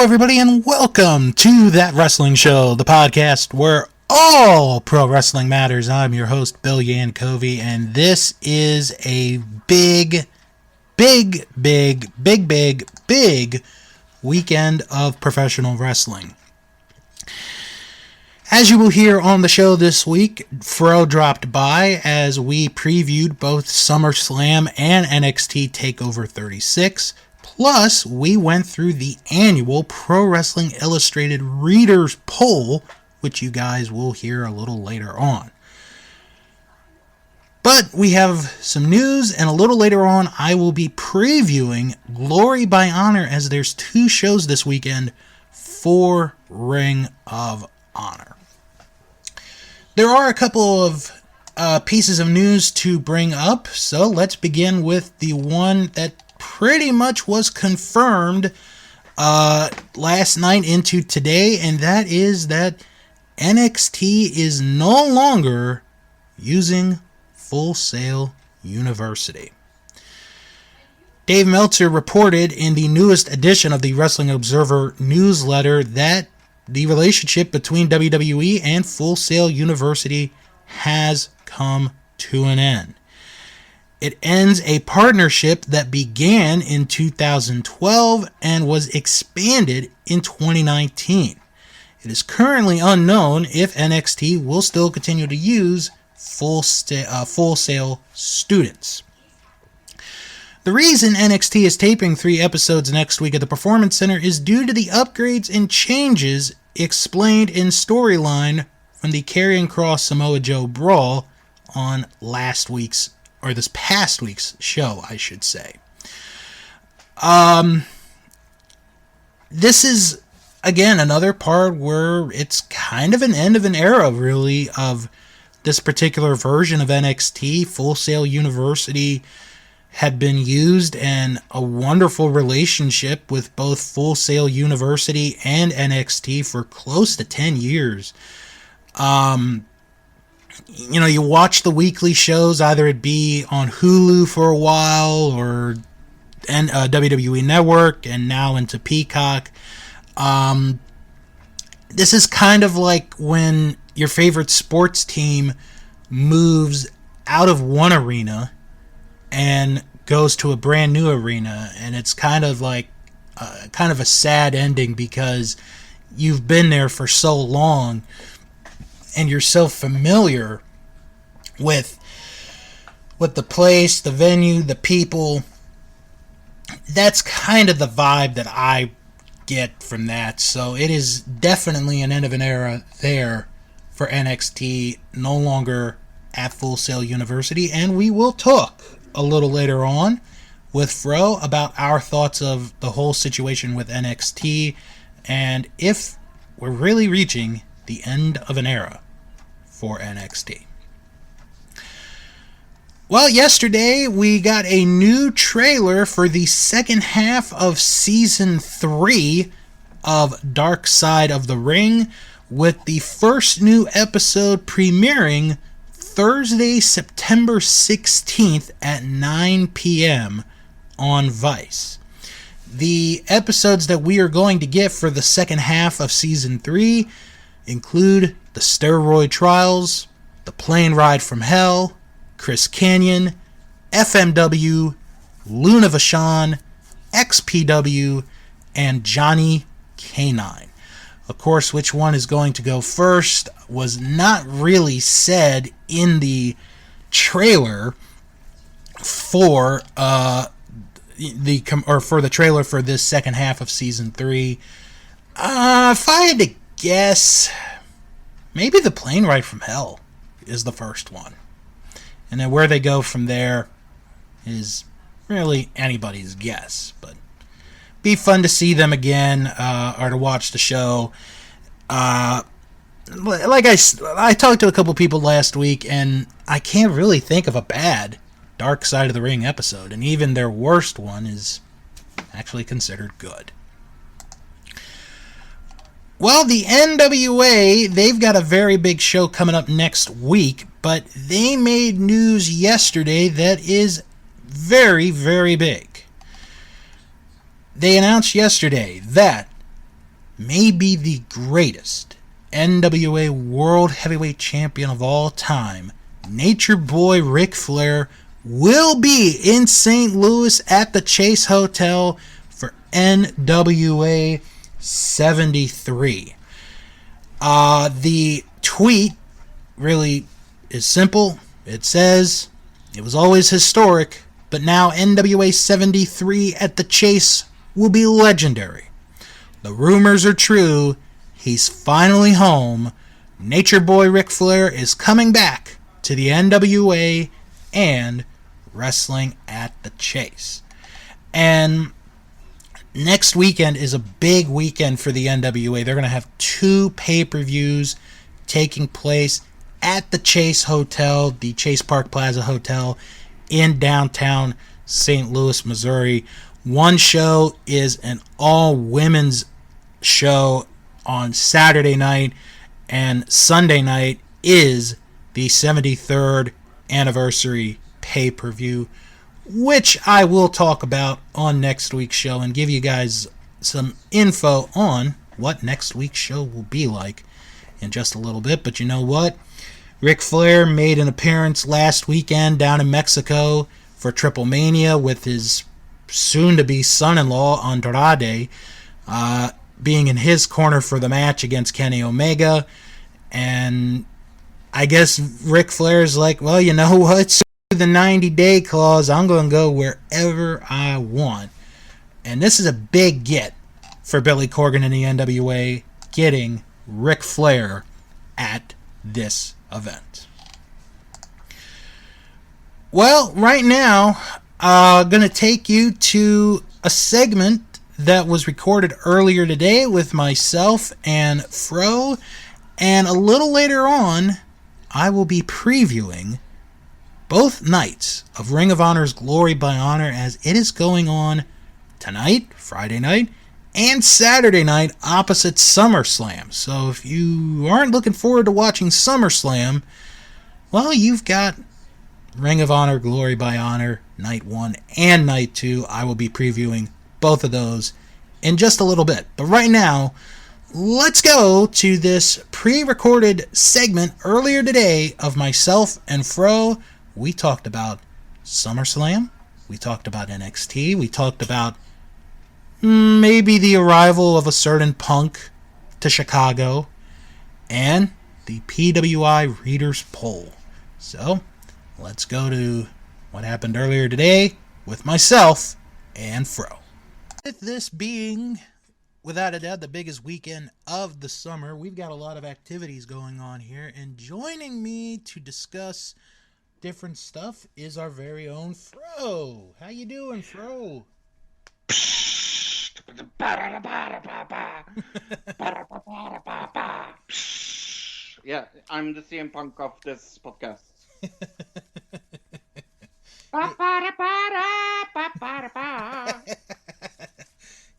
everybody, and welcome to That Wrestling Show, the podcast where all pro wrestling matters. I'm your host, Bill Yankovi, and this is a big weekend of professional wrestling. As you will hear on the show this week, Fro dropped by as we previewed both Summerslam and NXT Takeover 36. Plus, we went through the annual Pro Wrestling Illustrated Readers Poll, which you guys will hear a little later on. But we have some news, and a little later on, I will be previewing Glory by Honor, as there's two shows this weekend for Ring of Honor. There are a couple of pieces of news to bring up, so let's begin with the one that pretty much was confirmed last night into today, and that is that NXT is no longer using Full Sail University. Dave Meltzer reported in the newest edition of the Wrestling Observer newsletter that the relationship between WWE and Full Sail University has come to an end. It ends a partnership that began in 2012 and was expanded in 2019. It is currently unknown if NXT will still continue to use Full Sail students. The reason NXT is taping 3 episodes next week at the Performance Center is due to the upgrades and changes explained in storyline from the Karrion Kross Samoa Joe brawl on this past week's show, I should say. This is, again, another part where it's kind of an end of an era, really, of this particular version of NXT. Full Sail University had been used, and a wonderful relationship with both Full Sail University and NXT for close to 10 years. You watch the weekly shows, either it be on Hulu for a while or WWE Network, and now into Peacock. This is kind of like when your favorite sports team moves out of one arena and goes to a brand new arena, and it's kind of like a sad ending because you've been there for so long and you're so familiar with the place, the venue, the people. That's kind of the vibe that I get from that. So it is definitely an end of an era there for NXT, no longer at Full Sail University. And we will talk a little later on with Fro about our thoughts of the whole situation with NXT and if we're really reaching the end of an era for NXT. Well, yesterday we got a new trailer for the second half of Season 3 of Dark Side of the Ring, with the first new episode premiering Thursday, September 16th at 9 p.m. on Vice. The episodes that we are going to get for the second half of Season 3 include The Steroid Trials, The Plane Ride from Hell, Chris Kanyon, FMW, Luna Vachon, XPW, and Johnny K9. Of course, which one is going to go first was not really said in the trailer for the trailer for this second half of Season 3. If I had to guess, maybe The Plane Ride from Hell is the first one. And then where they go from there is really anybody's guess. But be fun to see them again, or to watch the show. Like I talked to a couple people last week, and I can't really think of a bad Dark Side of the Ring episode. And even their worst one is actually considered good. Well, the NWA, they've got a very big show coming up next week, but they made news yesterday that is very, very big. They announced yesterday that may be the greatest NWA World Heavyweight Champion of all time, Nature Boy Ric Flair, will be in St. Louis at the Chase Hotel for NWA 73. The tweet really is simple. It says, it was always historic, but now NWA 73 at the Chase will be legendary. The rumors are true. He's finally home. Nature Boy Ric Flair is coming back to the NWA and wrestling at the Chase. And next weekend is a big weekend for the NWA. They're going to have 2 pay-per-views taking place at the Chase Hotel, the Chase Park Plaza Hotel in downtown St. Louis, Missouri. One show is an all-women's show on Saturday night, and Sunday night is the 73rd anniversary pay-per-view, which I will talk about on next week's show and give you guys some info on what next week's show will be like in just a little bit. But you know what? Ric Flair made an appearance last weekend down in Mexico for Triple Mania with his soon-to-be son-in-law, Andrade, being in his corner for the match against Kenny Omega. And I guess Ric Flair's like, well, you know what? So the 90-day clause, I'm going to go wherever I want. And this is a big get for Billy Corgan and the NWA, getting Ric Flair at this event. Well, right now, going to take you to a segment that was recorded earlier today with myself and Fro, and a little later on, I will be previewing both nights of Ring of Honor's Glory by Honor, as it is going on tonight, Friday night, and Saturday night opposite SummerSlam. So if you aren't looking forward to watching SummerSlam, well, you've got Ring of Honor Glory by Honor Night 1 and Night 2. I will be previewing both of those in just a little bit. But right now, let's go to this pre-recorded segment earlier today of myself and Fro. We talked about SummerSlam. We talked about NXT. We talked about maybe the arrival of a certain Punk to Chicago, and the PWI Readers Poll. So, let's go to what happened earlier today with myself and Fro. With this being, without a doubt, the biggest weekend of the summer, we've got a lot of activities going on here, and joining me to discuss different stuff is our very own Fro. How you doing, Fro? Yeah, I'm the CM Punk of this podcast.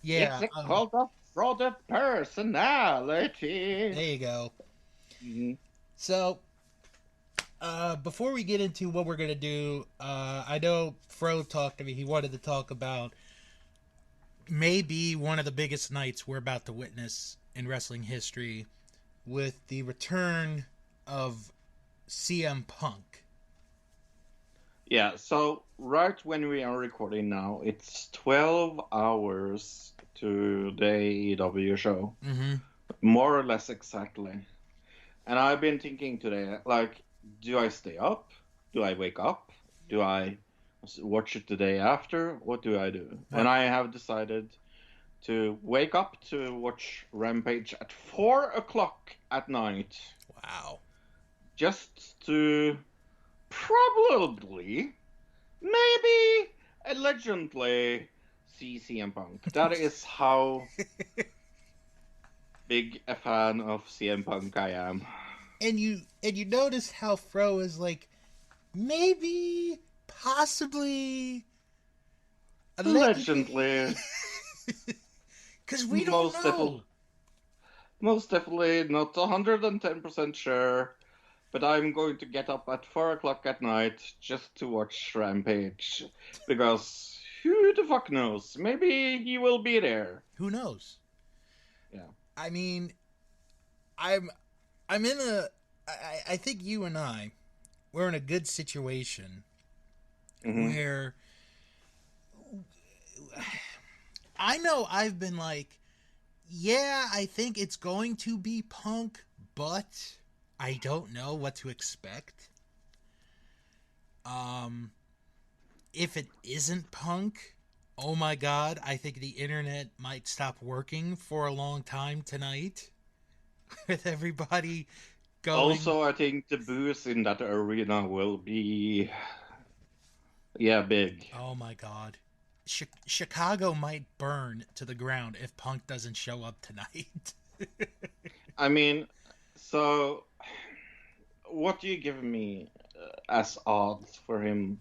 Yeah, it's a cult of fraud of personality. There you go. Mm-hmm. So, before we get into what we're going to do, I know Fro talked to me. He wanted to talk about maybe one of the biggest nights we're about to witness in wrestling history with the return of CM Punk. Yeah, so right when we are recording now, it's 12 hours to the AEW show. Mm-hmm. More or less exactly. And I've been thinking today, like, do I stay up? Do I wake up? Do I watch it the day after? What do I do? Right. And I have decided to wake up to watch Rampage at 4 o'clock at night. Wow. Just to probably, maybe, allegedly see CM Punk. That is how big a fan of CM Punk I am. And you notice how Fro is like, maybe, possibly, allegedly. Because we don't know. Most definitely not 110% sure, but I'm going to get up at 4 o'clock at night just to watch Rampage. Because who the fuck knows? Maybe he will be there. Who knows? Yeah. I mean, I'm in a. I think you and we're in a good situation where I know I've been like, yeah, I think it's going to be Punk, but I don't know what to expect. If it isn't Punk, oh my god, I think the internet might stop working for a long time tonight. With everybody going. Also, I think the booze in that arena will be, yeah, big. Oh my god. Chicago might burn to the ground if Punk doesn't show up tonight. I mean, so what do you give me as odds for him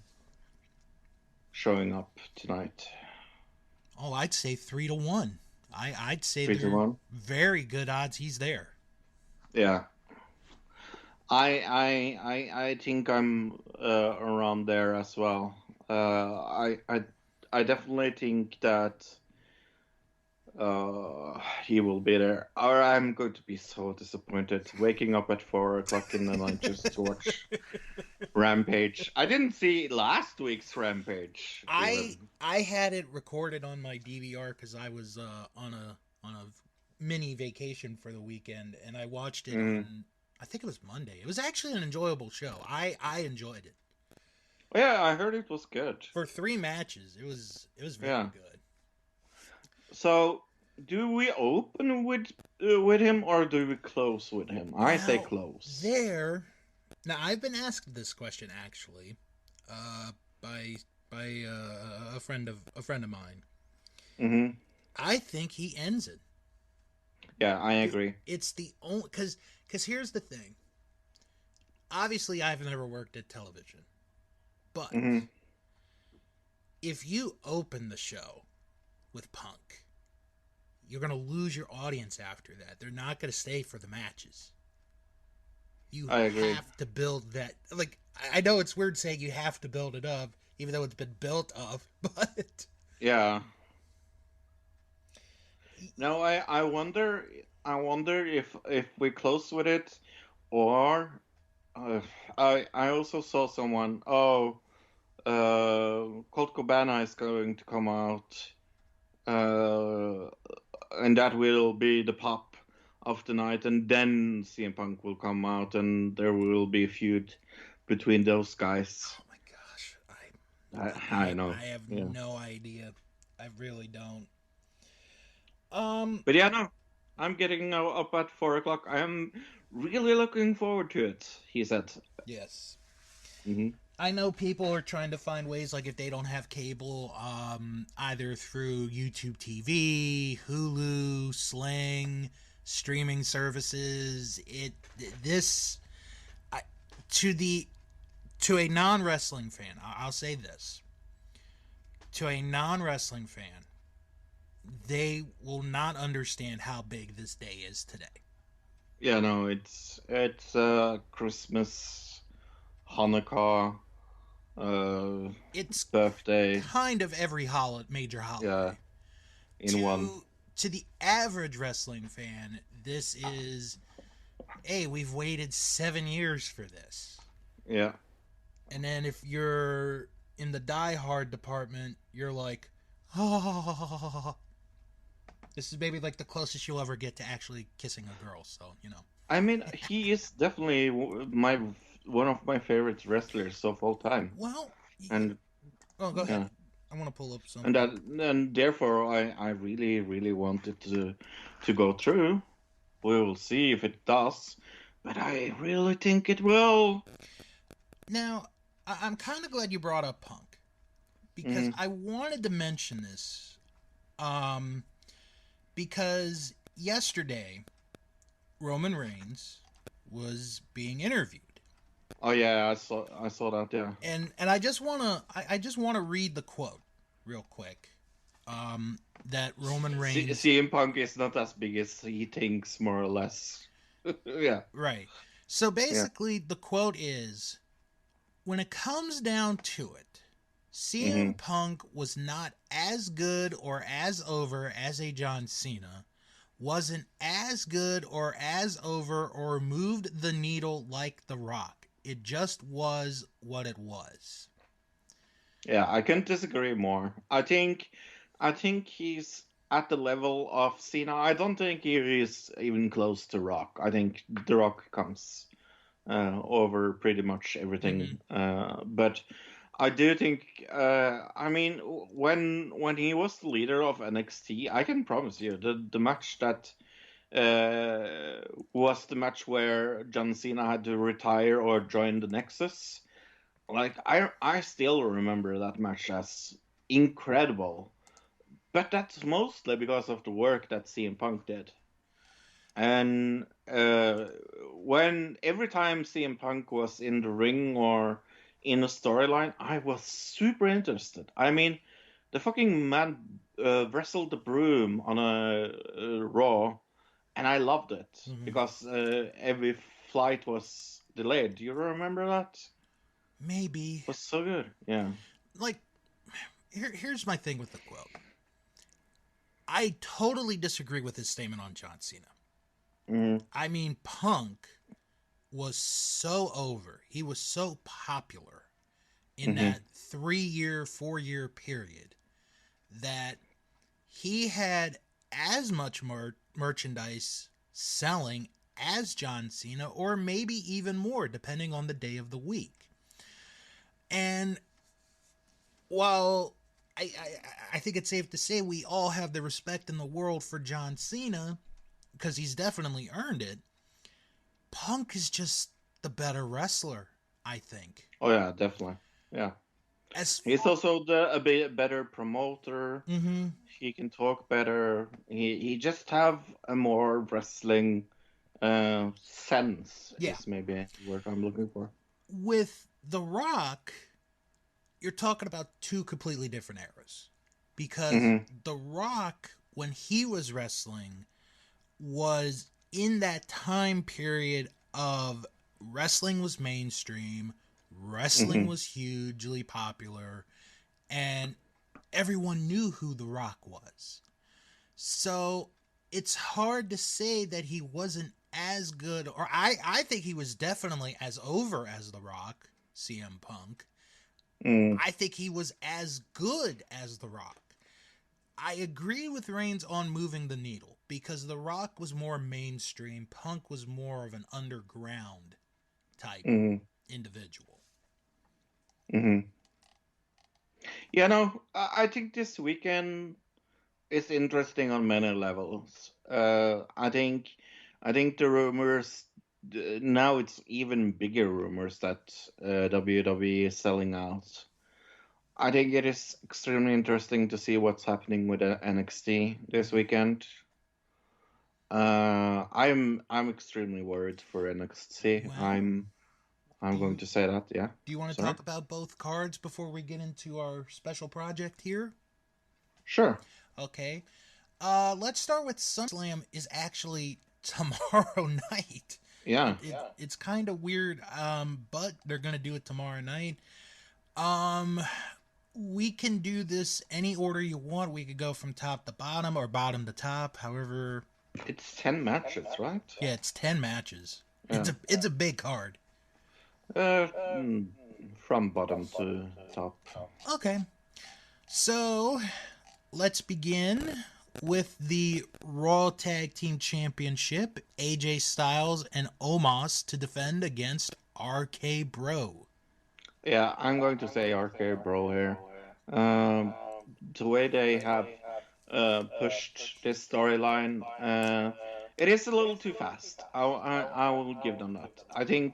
showing up tonight? Oh, I'd say 3-1. I'd say Three to they're one. very good odds he's there. Yeah, I think I'm around there as well. I definitely think that he will be there. Or I'm going to be so disappointed waking up at 4 o'clock in the night just to watch Rampage. I didn't see last week's Rampage. Even. I had it recorded on my DVR because I was on a mini vacation for the weekend, and I watched it on. I think it was Monday. It was actually an enjoyable show. I enjoyed it. Yeah, I heard it was good. For 3 matches, it was very good. So, do we open with him or do we close with him? I say close. Now I've been asked this question actually, by a friend of mine. Mm-hmm. I think he ends it. Yeah, I agree. It's the only because here's the thing. Obviously, I've never worked at television, but if you open the show with Punk, you're gonna lose your audience after that. They're not gonna stay for the matches. I agree. Have to build that. Like, I know it's weird saying you have to build it up, even though it's been built up, but yeah. No, I wonder if we close with it, or I also saw someone. Oh, Colt Cabana is going to come out, and that will be the pop of the night, and then CM Punk will come out, and there will be a feud between those guys. Oh my gosh, I know. I have no idea. I really don't. But yeah, no, I'm getting up at 4 o'clock. I am really looking forward to it. He said. Yes. Mm-hmm. I know people are trying to find ways, like if they don't have cable, either through YouTube TV, Hulu, Sling, streaming services. To a non-wrestling fan, I'll say this. To a non-wrestling fan, they will not understand how big this day is today. Yeah, no, it's Christmas, Hanukkah, It's birthday. kind of every major holiday. Yeah, in one. To the average wrestling fan, this is, hey, we've waited 7 years for this. Yeah. And then if you're in the die-hard department, you're like, oh. This is maybe like the closest you'll ever get to actually kissing a girl, so, you know. I mean, he is definitely one of my favorite wrestlers of all time. Well, and go ahead. I want to pull up some. And therefore, I really, really want it to go through. We will see if it does, but I really think it will. Now, I'm kind of glad you brought up Punk, because I wanted to mention this, because yesterday Roman Reigns was being interviewed. Oh yeah, I saw that. Yeah, and I just wanna read the quote real quick. That Roman Reigns. CM Punk is not as big as he thinks, more or less. Yeah. Right. So basically, the quote is, when it comes down to it, CM Punk was not as good or as over as a John Cena, wasn't as good or as over or moved the needle like The Rock. It just was what it was. Yeah, I couldn't disagree more. I think he's at the level of Cena. I don't think he is even close to Rock. I think The Rock comes over pretty much Mm-hmm. everything. But I do think, I mean, when he was the leader of NXT, I can promise you the match that was the match where John Cena had to retire or join the Nexus. Like I still remember that match as incredible, but that's mostly because of the work that CM Punk did. And when every time CM Punk was in the ring or in a storyline, I was super interested. I mean, the fucking man wrestled the broom on a Raw, and I loved it Mm-hmm. because every flight was delayed. Do you remember that? Maybe. It was so good. Yeah. Like, here's my thing with the quote. I totally disagree with his statement on John Cena. Mm-hmm. I mean, Punk was so over. He was so popular in Mm-hmm. that 3 year, 4 year period that he had as much merchandise selling as John Cena, or maybe even more, depending on the day of the week. And while I think it's safe to say we all have the respect in the world for John Cena, because he's definitely earned it, Punk is just the better wrestler, I think. Oh yeah, definitely. Yeah. As He's also a bit better promoter. mm-hmm. He can talk better. He just have a more wrestling sense Yeah, is maybe the word I'm looking for. with The Rock, you're talking about two completely different eras. Because Hmm. The Rock, when he was wrestling, was in that time period of wrestling was mainstream, wrestling Hmm. was hugely popular, and everyone knew who The Rock was. So it's hard to say that he wasn't as good, or I think he was definitely as over as The Rock, CM Punk. Mm. I think he was as good as The Rock. I agree with Reigns on moving the needle because The Rock was more mainstream, Punk was more of an underground type Hmm. individual. Hmm. Yeah, no, I think this weekend is interesting on many levels. I think the rumors now it's even bigger rumors that WWE is selling out. I think it is extremely interesting to see what's happening with NXT this Mm-hmm. weekend. I'm extremely worried for NXT. Well, I'm do going you to say that. Yeah. do you want to Sorry. talk about both cards before we get into our special project here? Sure. Okay. Let's start with SummerSlam is actually tomorrow night. Yeah. It's kind of weird, but they're gonna do it tomorrow night. Um, we can do this any order you want. We could go from top to bottom or bottom to top, however. It's 10 matches, right? Yeah, it's 10 matches. It's Yeah. a big card. Uh, mm, from bottom to top. Okay, so let's begin with the Raw Tag Team Championship. AJ Styles and Omos to defend against RK Bro. Yeah, I'm going to say RK Bro here. Um, the way they have pushed this storyline, it is a little too fast. I will give them that. I think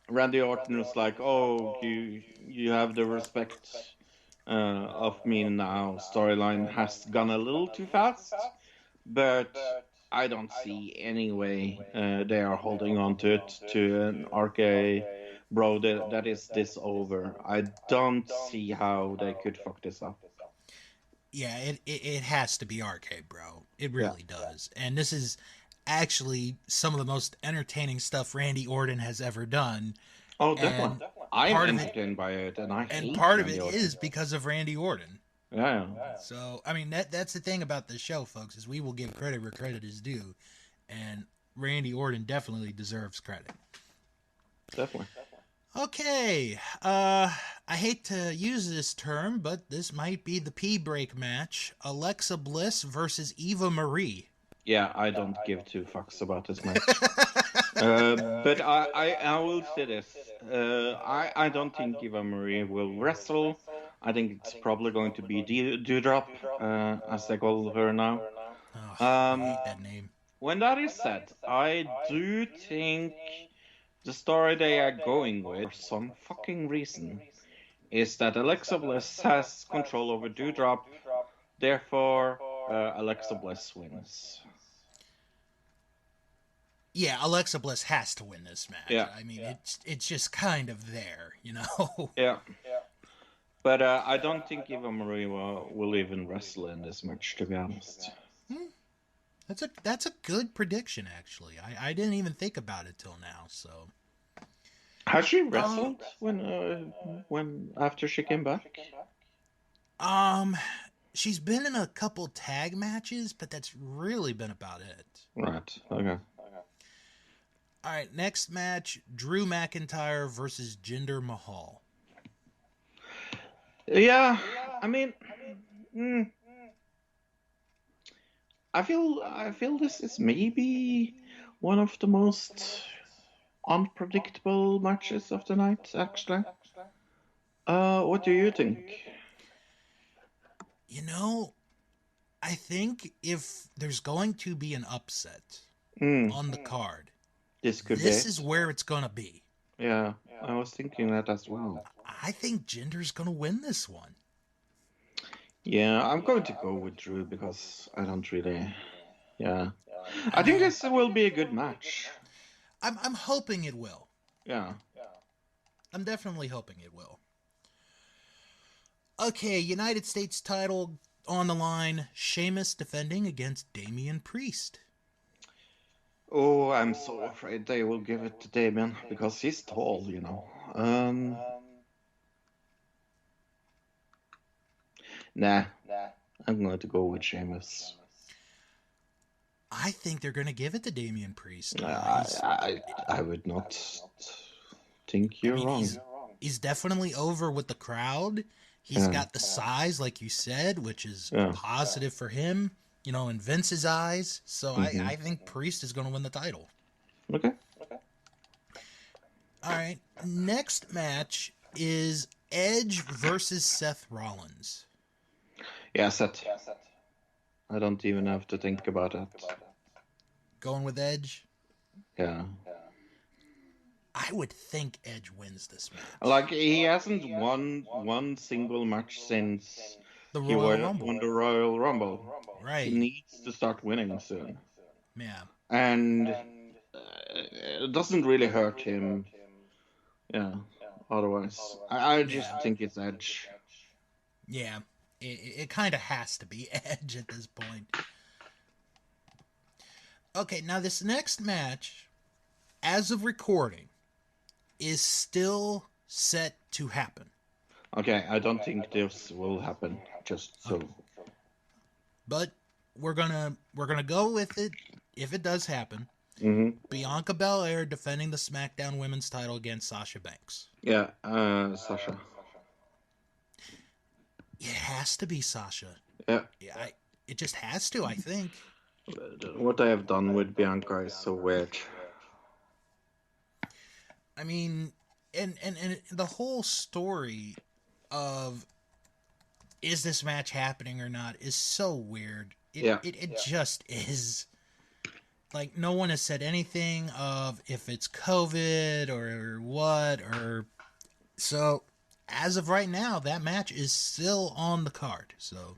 Randy Orton was like, "Oh, you have the respect of me now." Storyline has gone a little too fast, but I don't see any way they are holding on to it to an RK Bro that is this over. I don't see how they could fuck this up. Yeah, it has to be RK Bro. It Yeah. really does. And this is actually some of the most entertaining stuff Randy Orton has ever done. Oh, And definitely. I'm part of it entertained by it, and I and hate part of Randy it Orton. is because of Randy Orton. Yeah. So, I mean, that's the thing about this show, folks, is we will give credit where credit is due. And Randy Orton definitely deserves credit. Definitely. Okay, I hate to use this term, but this might be the pee break match. Alexa Bliss versus Eva Marie. Yeah, I don't give two fucks about this match. But I will say this. I don't think Eva Marie will wrestle. I think it's probably going to be Dewdrop, as they call her now. Oh, I hate Um, that name. when that is said, I do think the story they are going with, for some fucking reason, is that Alexa Bliss has control over Dewdrop. Therefore, Alexa Bliss wins. Yeah, Alexa Bliss has to win this match. Yeah. I mean, it's just kind of there, you know. Yeah. But I don't think Eva Marie will even wrestle in this match, to be honest. That's a good prediction, actually. I didn't even think about it till now. So Has she wrestled when after she came back? she's been in a couple tag matches, but that's really been about it. Right. Okay. All right, next match: Drew McIntyre versus Jinder Mahal. Yeah. I mean, mm, I feel this is maybe one of the most unpredictable matches of the night, actually. What do you think? You know, I think if there's going to be an upset Mm, on the card, this could be this it. is where it's going to be. Yeah, I was thinking that as well. I think Jinder's going to win this one. Yeah, I'm going to go with Drew because I don't really. Yeah, I think know. this will be a good match. I'm hoping it will. Yeah. I'm definitely hoping it will. Okay, United States title on the line. Sheamus defending against Damian Priest. Oh, I'm so afraid they will give it to Damien because he's tall, you know. Nah, I'm going to go with Sheamus. I think they're going to give it to Damian Priest. I would not think you're wrong. He's definitely over with the crowd. He's got the size, like you said, which is positive for him, you know, in Vince's eyes. So I think Priest is going to win the title. Okay. All right. Next match is Edge versus Seth Rollins. Yeah, Seth. I don't even have to think about it. Going with Edge? Yeah. I would think Edge wins this match. Like, he hasn't won one single match since The he Royal Rumble. won the Royal Rumble. Right. He needs to start winning soon. Yeah. And it doesn't really hurt him. Yeah, otherwise. I just think it's Edge. Yeah. It kind of has to be Edge at this point. Okay, now this next match, as of recording, is still set to happen. Okay, I don't think this will happen. Just so. Okay. But we're gonna go with it if it does happen. Mm-hmm. Bianca Belair defending the SmackDown Women's title against Sasha Banks. Yeah, Sasha. It has to be Sasha. Yeah. It just has to, I think. What they have done with Bianca is so weird. I mean, and the whole story of is this match happening or not is so weird. It just is. Like, no one has said anything of if it's COVID or what, or so as of right now, that match is still on the card. So,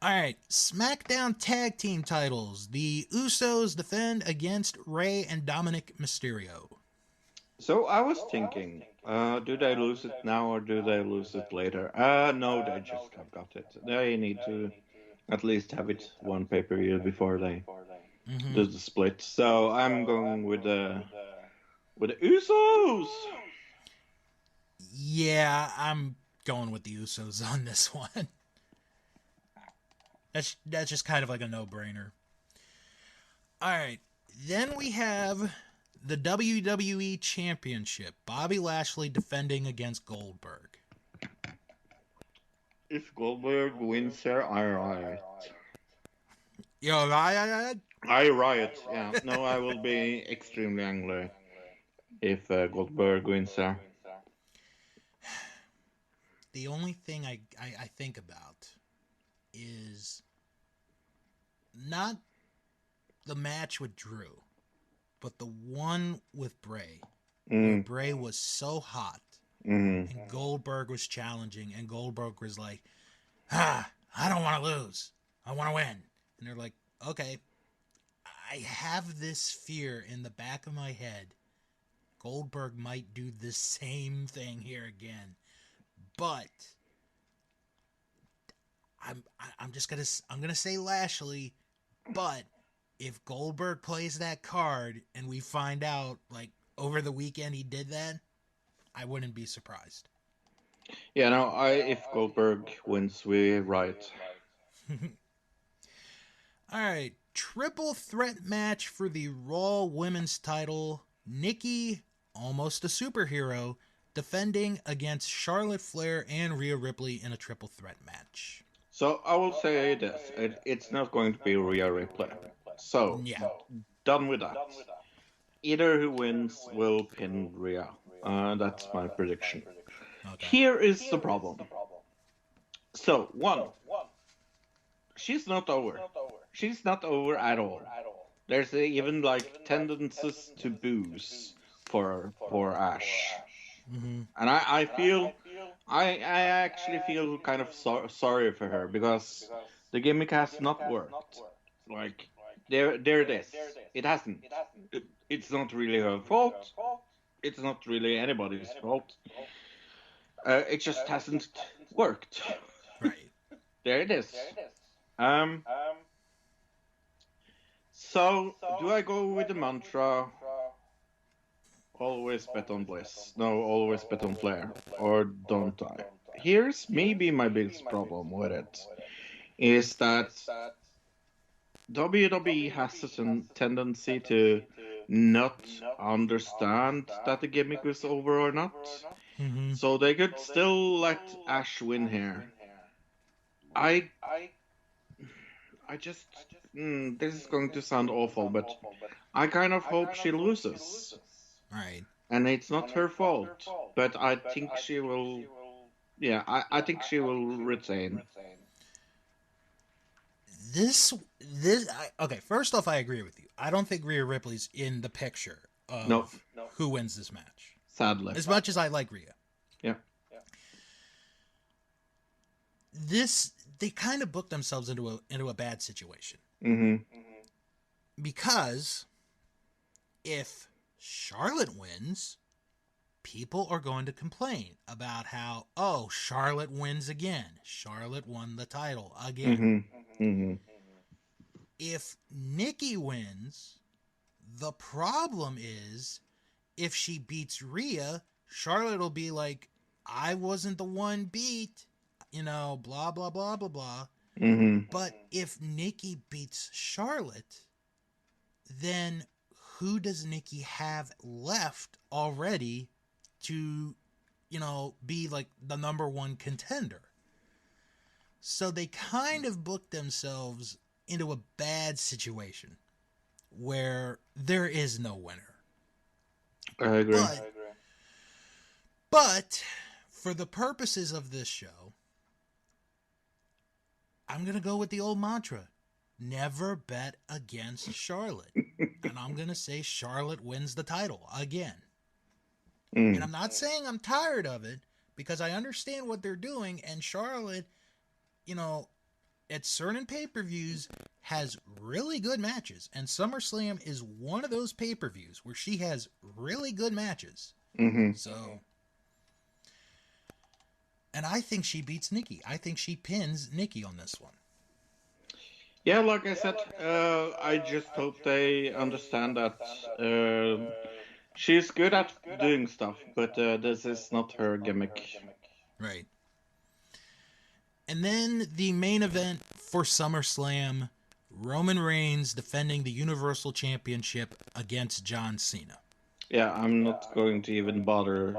all right, SmackDown Tag Team titles. The Usos defend against Rey and Dominic Mysterio. So I was thinking, do they lose it now or do they lose it later? No, they just have got it. They need to at least have it one pay-per-view before they do the split. So I'm going with the Usos. Yeah, I'm going with the Usos on this one. That's just kind of like a no-brainer. All right, then we have the WWE Championship. Bobby Lashley defending against Goldberg. If Goldberg wins here, I riot. Yo, I riot. Yeah. No, I will be extremely angry if Goldberg wins here. The only thing I think about is not the match with Drew, but the one with Bray, where Bray was so hot, and Goldberg was challenging, and Goldberg was like, I don't want to lose. I want to win. And they're like, okay, I have this fear in the back of my head. Goldberg might do the same thing here again. But I'm gonna say Lashley, but if Goldberg plays that card and we find out like over the weekend he did that, I wouldn't be surprised. Yeah, no, if Goldberg wins, we riot. All right, triple threat match for the Raw Women's title. Nikki, almost a superhero, defending against Charlotte Flair and Rhea Ripley in a triple threat match. So I will say this: it's not going to be Rhea Ripley. So Yeah. done with that. Either who wins will pin Rhea. That's my prediction. Okay. Here is the problem. So one, she's not over. She's not over at all. There's even like tendencies to booze for Ash. Mm-hmm. And I actually feel kind of sorry for her because the gimmick has not worked. Like, there it is. It hasn't. It's not really her fault. It's not really anybody's fault. It just hasn't worked. Right. There it is. So, do I go with the mantra, always bet on Bliss? No, always bet on Flair. Or don't I? Here's maybe my biggest problem with it, is that WWE has a tendency to not understand that the gimmick is over or not. Mm-hmm. So they could still let Ash win here. I just, this is going to sound awful, but I kind of hope she loses. Right. And it's not her fault, but I think she will, yeah, I think she will retain. Okay, first off, I agree with you. I don't think Rhea Ripley's in the picture of who wins this match. Sadly. As much as I like Rhea. Yeah. They kind of booked themselves into a bad situation. Mm-hmm. Because if Charlotte wins, people are going to complain about how, oh, Charlotte wins again. Charlotte won the title again. Mm-hmm. Mm-hmm. If Nikki wins, the problem is if she beats Rhea, Charlotte will be like, I wasn't the one beat, blah, blah, blah, blah, blah. Mm-hmm. But if Nikki beats Charlotte, then who does Nikki have left already to, be like the number one contender? So they kind of booked themselves into a bad situation where there is no winner. I agree. But for the purposes of this show, I'm going to go with the old mantra. Never bet against Charlotte. And I'm going to say Charlotte wins the title again. And I'm not saying I'm tired of it, because I understand what they're doing, and Charlotte, at certain pay-per-views has really good matches, and SummerSlam is one of those pay-per-views where she has really good matches. Mm-hmm. So, and I think she beats Nikki. I think she pins Nikki on this one. Yeah, like I said, I just hope they understand that she's good at doing stuff, but this is not her gimmick. Right. And then the main event for SummerSlam, Roman Reigns defending the Universal Championship against John Cena. Yeah, I'm not going to even bother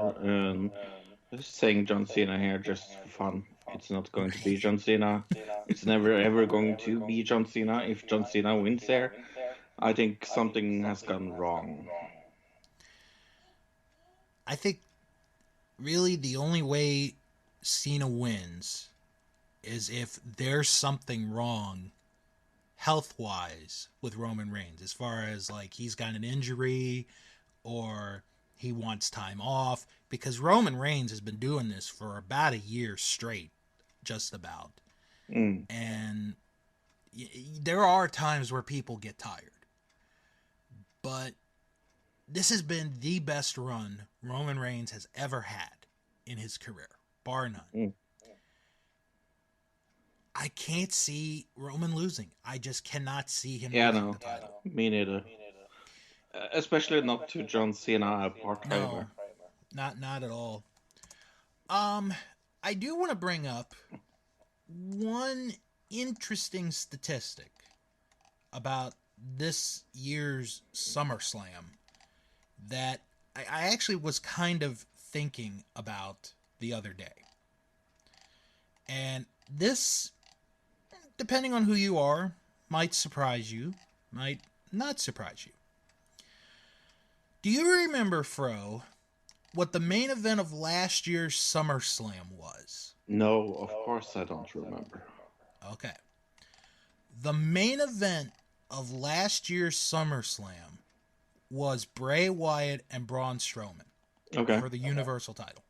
saying John Cena here just for fun. It's not going to be John Cena. It's never ever going to be John Cena if John Cena wins there. I think something has gone wrong. I think really the only way Cena wins is if there's something wrong health-wise with Roman Reigns, as far as like he's got an injury or he wants time off, because Roman Reigns has been doing this for about a year straight, just about. And there are times where people get tired, but this has been the best run Roman Reigns has ever had in his career, bar none. I can't see Roman losing. I just cannot see him losing the title. Me neither. Especially not to John Cena, a part-timer. No, not at all. I do want to bring up one interesting statistic about this year's SummerSlam that I actually was kind of thinking about the other day. And this, depending on who you are, might surprise you, might not surprise you. Do you remember, Fro, what the main event of last year's SummerSlam was? No, of course I don't remember. Okay. The main event of last year's SummerSlam was Bray Wyatt and Braun Strowman for the Universal title.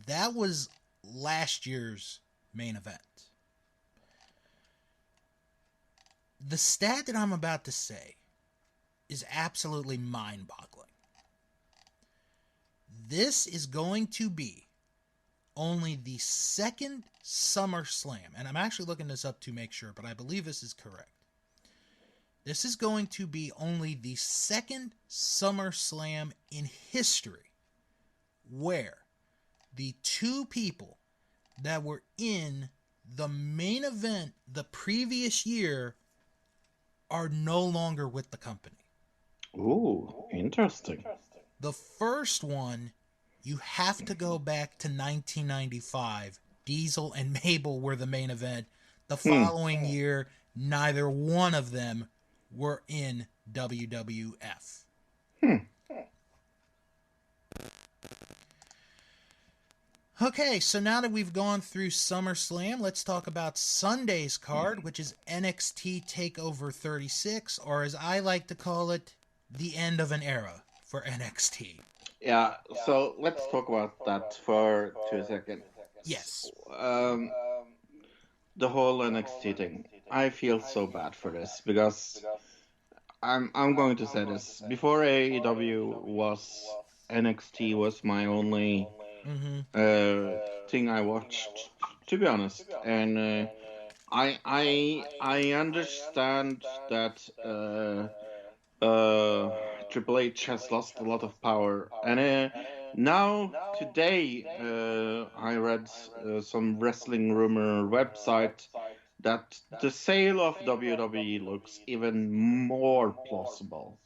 That was last year's main event. The stat that I'm about to say is absolutely mind-boggling. This is going to be only the second SummerSlam, and I'm actually looking this up to make sure, but I believe this is correct. This is going to be only the second SummerSlam in history where the two people that were in the main event the previous year are no longer with the company. Ooh, interesting. The first one, you have to go back to 1995. Diesel and Mabel were the main event. The following year, neither one of them were in WWF. Okay, so now that we've gone through SummerSlam, let's talk about Sunday's card, which is NXT Takeover 36, or as I like to call it, the end of an era for NXT. Yeah, so let's talk about that for 2 seconds. Yes. The whole NXT thing. I feel so bad for this because I'm going to say this. Before AEW was NXT was my only thing I watched, to be honest. And I understand that Triple H has lost a lot of power, and now today I read some wrestling rumor website that the sale of WWE looks even more plausible.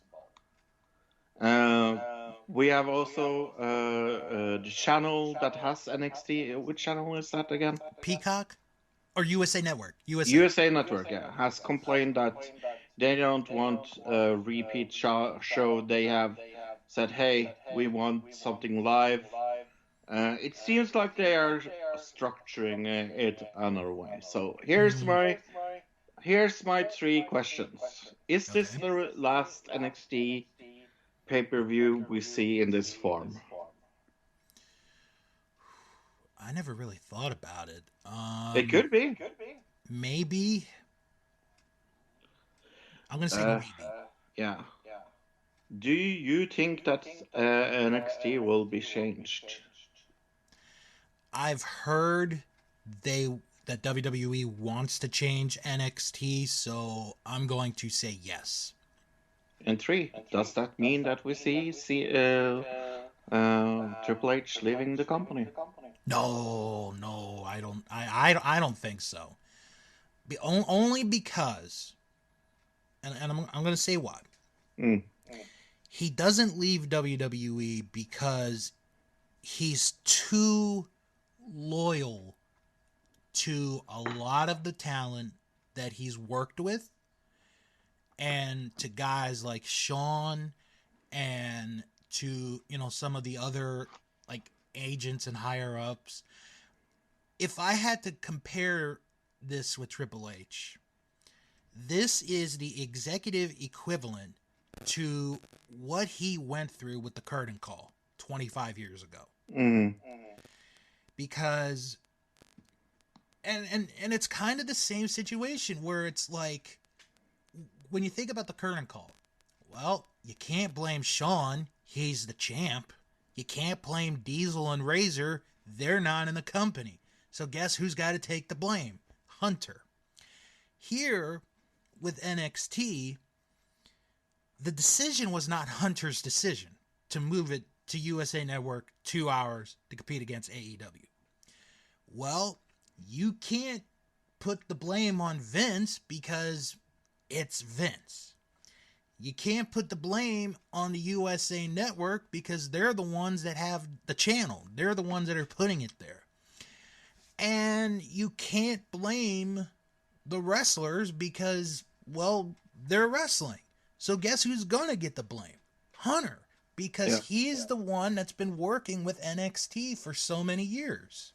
We have also the channel that has NXT. Which channel is that again? Peacock? Or USA Network? USA Network, yeah, has complained that they don't want a repeat show. They have said, hey, we want something live. It seems like they are structuring it another way. So here's my 3 questions. Is this the last NXT pay-per-view we see in this form? I never really thought about it. It could be. Maybe. I'm going to say maybe. Yeah. Do you think that NXT will be changed? I've heard that WWE wants to change NXT, so I'm going to say yes. And 3, does that mean that we see Triple H leaving the company? No, I don't. I don't think so. Only because, and I'm going to say why. Mm. He doesn't leave WWE because he's too loyal to a lot of the talent that he's worked with, and to guys like Sean, and to, some of the other like agents and higher ups. If I had to compare this with Triple H, this is the executive equivalent to what he went through with the curtain call 25 years ago. Mm. Because and it's kind of the same situation where it's like, when you think about the curtain call, well, you can't blame Sean, he's the champ. You can't blame Diesel and Razor, they're not in the company. So guess who's got to take the blame? Hunter. Here with NXT, the decision was not Hunter's decision to move it to USA Network 2 hours to compete against AEW. Well, you can't put the blame on Vince because it's Vince. You can't put the blame on the USA Network because they're the ones that have the channel. They're the ones that are putting it there. And you can't blame the wrestlers because, well, they're wrestling. So guess who's going to get the blame? Hunter. Because he's the one that's been working with NXT for so many years.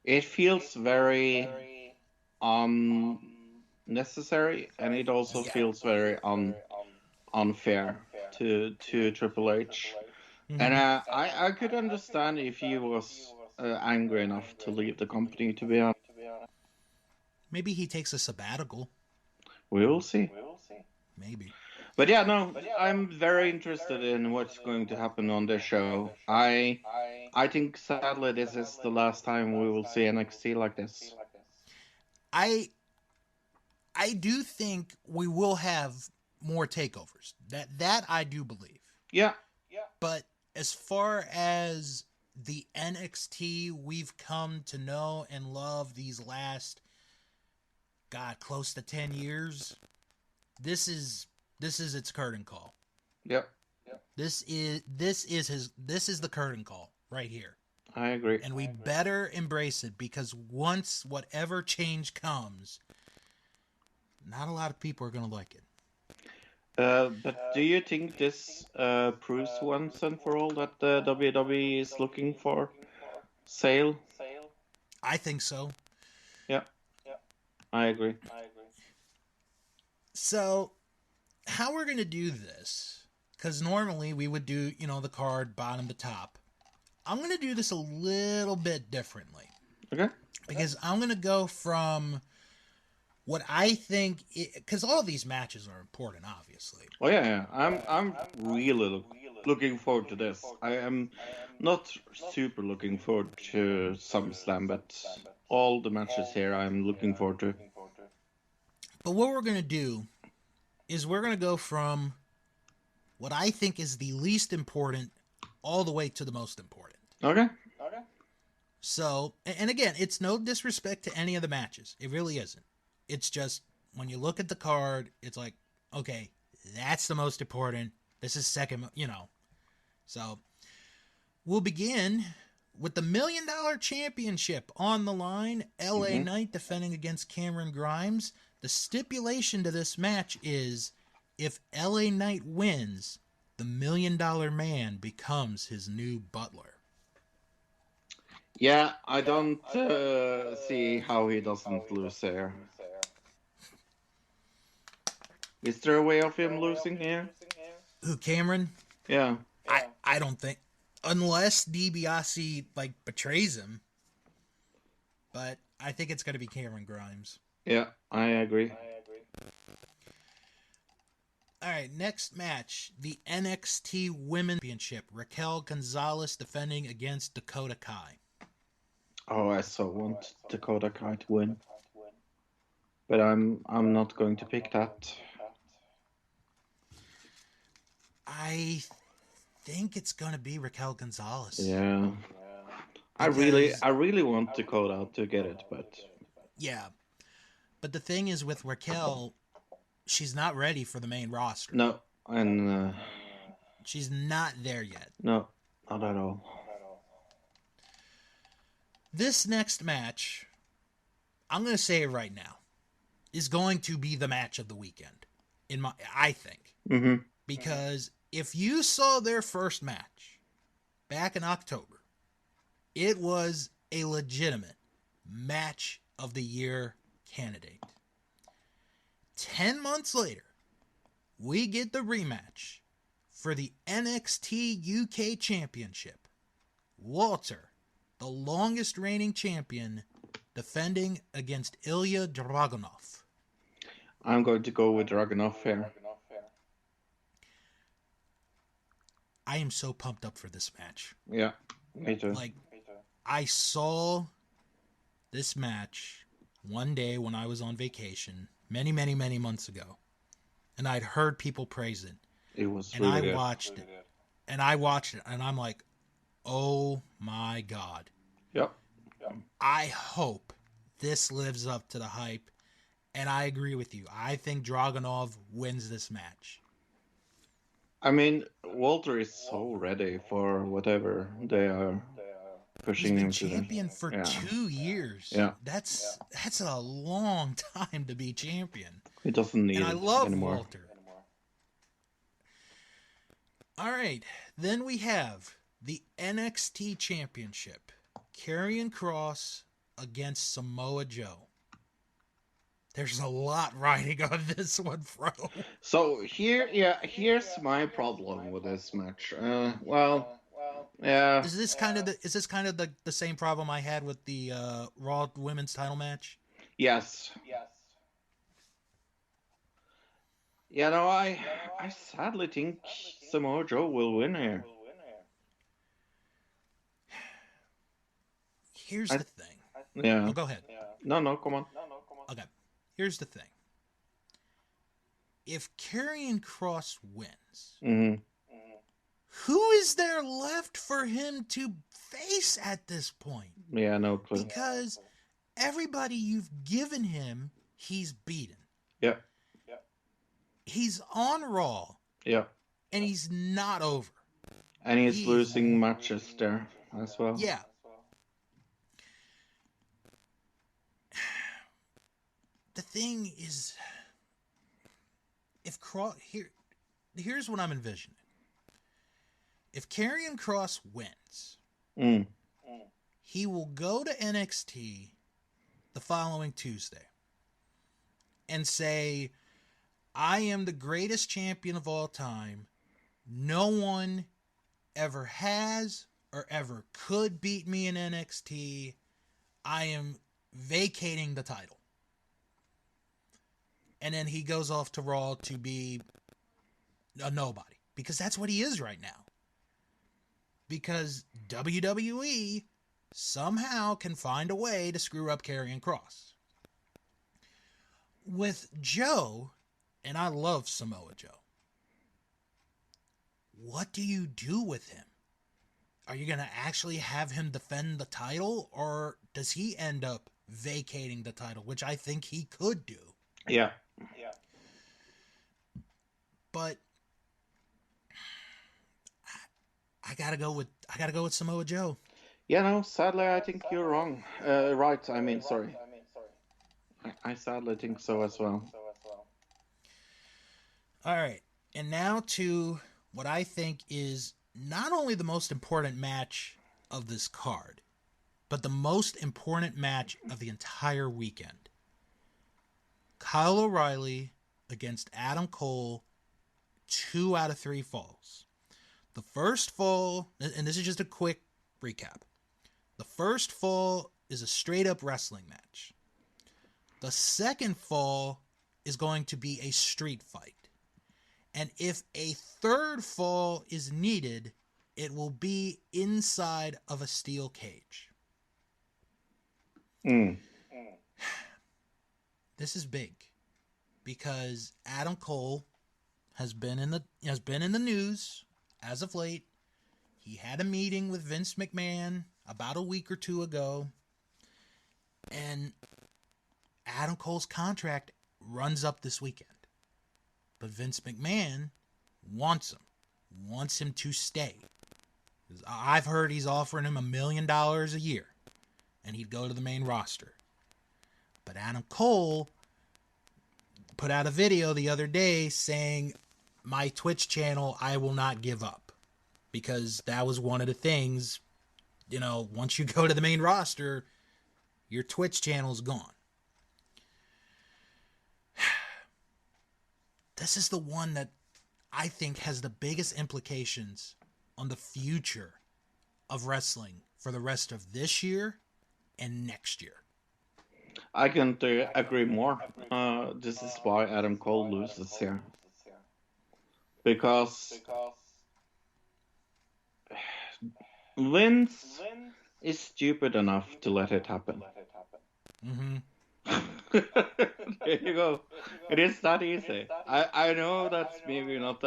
It feels very unnecessary, and it also feels very unfair to Triple H. Mm-hmm. And I could understand if he was angry enough to leave the company, to be honest. Maybe he takes a sabbatical. We will see. Maybe. But yeah, no, I'm very interested in what's going to happen on the show. I think sadly this is the last time we will see NXT like this. I do think we will have more takeovers. That I do believe. Yeah. But as far as the NXT we've come to know and love these last, close to 10 years, this is its curtain call. Yep. This is the curtain call right here. I agree. And we better embrace it, because once whatever change comes, not a lot of people are going to like it. But do you think this proves once and for all that the WWE is looking for sale? I think so. Yeah. I agree. So, how we're going to do this, because normally we would do, the card bottom to top. I'm going to do this a little bit differently. Okay. Because I'm going to go from what I think, because all these matches are important, obviously. Oh yeah. I'm really looking forward to this. I am not super looking forward to Summerslam, but all the matches here I'm looking forward to. But what we're going to do is we're going to go from what I think is the least important all the way to the most important. Okay. So, and again, it's no disrespect to any of the matches. It really isn't. It's just, when you look at the card, it's like, okay, that's the most important. This is second, So, we'll begin with the $1 Million Championship on the line. LA Knight defending against Cameron Grimes. The stipulation to this match is, if LA Knight wins, the $1 Million Man becomes his new butler. Yeah, I don't see how he doesn't lose here. Is there a way of him losing here? Who, Cameron? Yeah. I don't think, unless DiBiase betrays him. But I think it's going to be Cameron Grimes. Yeah, I agree. All right, next match, the NXT Women's Championship. Raquel Gonzalez defending against Dakota Kai. Oh, I so want Dakota Kai to win, but I'm not going to pick that. I think it's going to be Raquel Gonzalez. Yeah, Because, I really want Dakota to get it, but yeah. But the thing is with Raquel, she's not ready for the main roster. no, and She's not there yet. no, not at all. This next match, I'm going to say it right now, is going to be the match of the weekend. I think. Mm-hmm. Because if you saw their first match back in October, it was a legitimate match of the year candidate. 10 months later, we get the rematch for the NXT UK Championship. Walter, the longest reigning champion, defending against Ilya Dragunov. I'm going to go with Dragunov here. I am so pumped up for this match. Yeah, me too. Like, I saw this match one day when I was on vacation many, many, many months ago. And I'd heard people praise it. It was and really I good. watched it. And I watched it, and I'm like, oh my God. Yep. I hope this lives up to the hype. And I agree with you. I think Dragunov wins this match. I mean, Walter is so ready for whatever they are He's pushing him been to. champion for 2 years. Yeah. That's a long time to be champion. He doesn't need And I it love anymore. Walter. All right. Then we have the NXT Championship. Karrion Kross against Samoa Joe. There's a lot riding on this one, bro. So here's my problem with this match. Well, yeah. Is this kind of the same problem I had with the Raw Women's Title match? Yes. Yeah, no, I sadly think Samoa Joe will win here. Here's the thing. Yeah. Oh, go ahead. No, come on. Okay. Here's the thing. If Karrion Kross wins, who is there left for him to face at this point? Yeah, no clue. Because everybody you've given him, he's beaten. Yeah. He's on Raw, Yeah. and he's not over. And he's losing matches there as well. Yeah. The thing is, if here's what I'm envisioning. If Karrion Kross wins, he will go to NXT the following Tuesday and say, I am the greatest champion of all time. No one ever has or ever could beat me in NXT. I am vacating the title. And then he goes off to Raw to be a nobody. Because that's what he is right now. Because WWE somehow can find a way to screw up Karrion Kross. With Joe, and I love Samoa Joe, what do you do with him? Are you going to actually have him defend the title? Or does he end up vacating the title? Which I think he could do. Yeah. But I gotta go with Samoa Joe. Yeah, no, sadly I think you're wrong. Right, I mean, sorry. I sadly think so as well. Alright, and now to what I think is not only the most important match of this card, but the most important match of the entire weekend. Kyle O'Reilly against Adam Cole, 2 out of 3 falls. The first fall, and this is just a quick recap. The first fall is a straight up wrestling match. The second fall is going to be a street fight. And if a third fall is needed, it will be inside of a steel cage. This is big because Adam Cole has been in the news as of late. He had a meeting with Vince McMahon about a week or two ago, and Adam Cole's contract runs up this weekend. But Vince McMahon wants him to stay. I've heard he's offering him $1 million a year, and he'd go to the main roster. But Adam Cole put out a video the other day saying, my Twitch channel, I will not give up. Because that was one of the things, once you go to the main roster, your Twitch channel's gone. This is the one that I think has the biggest implications on the future of wrestling for the rest of this year and next year. I can't agree more. This is why Adam Cole loses here. Because Vince is stupid enough to let it happen. Mm-hmm. There you go. It is that easy. I know that's maybe not